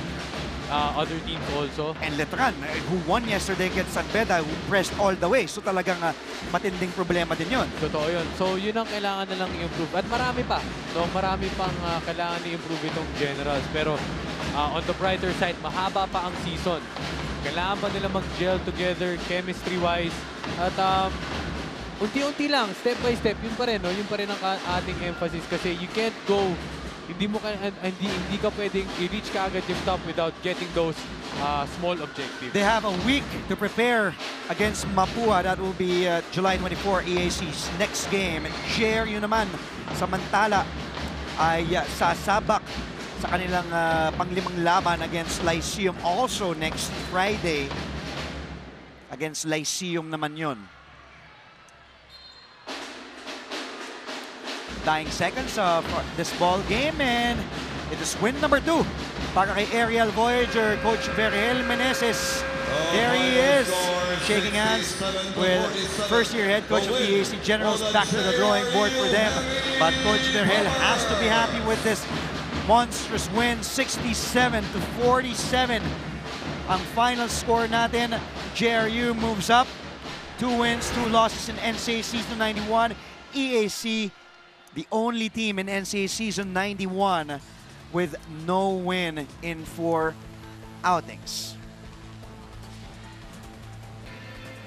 other teams also. And Letran, who won yesterday against San Beda, who pressed all the way. So talagang matinding problema din yun. Totoo yun. So yun ang kailangan na lang i-improve. At marami pa. So marami pang kailangan i-improve itong Generals. Pero on the brighter side, mahaba pa ang season. Kailangan pa nila mag-gel together chemistry-wise. At unti-unti lang, step by step, yun pa rin, no? Yun pa rin ang ating emphasis kasi you can't go, hindi ka pwedeng i-reach ka agad yung top without getting those small objectives. They have a week to prepare against Mapua. That will be July 24, EAC's next game. And JRU naman, samantala, ay sasabak sa kanilang pang-5 laban against Lyceum also next Friday. Against Lyceum naman yun. Dying seconds of this ball game, and it is win number 2 para kay Aerial Voyager, Coach Vergel Meneses. There he is, shaking hands with first-year head coach of the EAC Generals. Back to the drawing board for them, but Coach Vergel has to be happy with this monstrous win, 67-47. Ang final score natin, JRU moves up, 2 wins, 2 losses in NCAA Season 91. EAC, the only team in NCAA Season 91 with no win in 4 outings.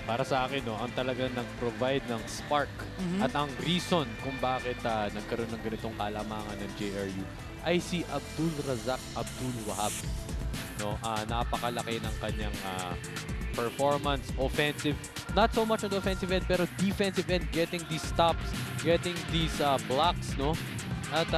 Para sa akin, no, ang talagang nag-provide ng spark at ang reason kung bakit nagkaroon ng ganitong kalamangan ng JRU ay si Abdul Razak Abdul Wahab. No, napakalaki ng kanyang performance, offensive, not so much on the offensive end, pero defensive end, getting these stops, getting these blocks, no? At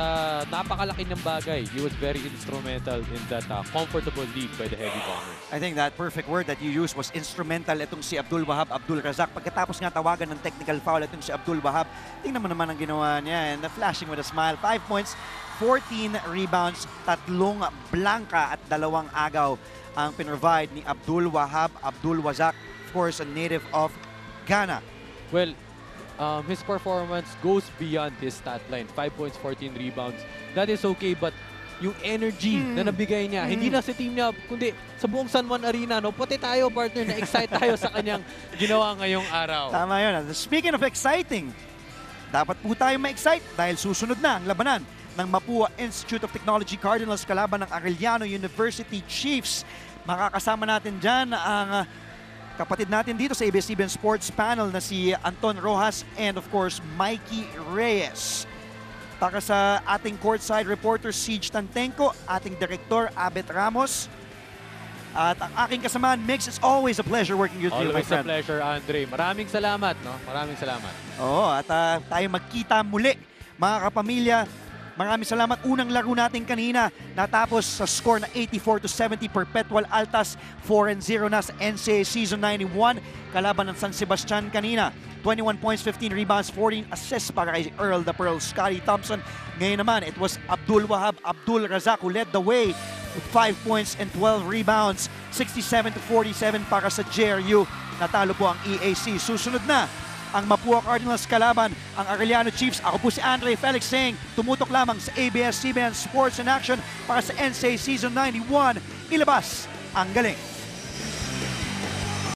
napakalaki ng bagay. He was very instrumental in that comfortable lead by the Heavy Bombers. I think that perfect word that you used was instrumental itong si Abdul Wahab Abdul Razak. Pagkatapos nga tawagan ng technical foul itong si Abdul Wahab, tingnan mo naman ang ginawa niya. And flashing with a smile, 5 points, 14 rebounds, 3 blanca at 2 agaw ang pinrovide ni Abdul Wahab Abdul Razak, of course a native of Ghana. Well, his performance goes beyond his stat line. 5 points, 14 rebounds. That is okay, but yung energy na nabigay niya, hindi na sa team niya, kundi sa buong San Juan Arena, no? Pati tayo, partner, na-excite tayo sa kanyang ginawa ngayong araw. Tama yun. Speaking of exciting, dapat po tayo ma-excite dahil susunod na ang labanan ng Mapua Institute of Technology Cardinals kalaban ng Arellano University Chiefs. Makakasama natin dyan ang kapatid natin dito sa ABS-CBN Sports Panel na si Anton Rojas and of course Mikey Reyes. Para sa ating courtside reporter Siege Tantenko, ating director Abet Ramos, at ang aking kasamaan Mix, it's always a pleasure working with you, my Always a friend. pleasure, Andre. Maraming salamat, no? Maraming salamat. Oo, at tayo magkita muli, mga kapamilya. Maraming salamat. Unang laro natin kanina natapos sa score na 84-70, Perpetual Altas 4-0 na sa NCAA Season 91 kalaban ng San Sebastian kanina. 21 points, 15 rebounds, 14 assists para kay Earl the Pearl Scotty Thompson. Ngayon naman, it was Abdul Wahab Abdul Razak who led the way with 5 points and 12 rebounds. 67-47 para sa JRU. Natalo po ang EAC. Susunod na ang Mapua Cardinals kalaban ang Arellano Chiefs. Ako po si Andre Felix saying tumutok lamang sa ABS-CBN Sports in Action para sa NCAA Season 91. Ilabas ang galing.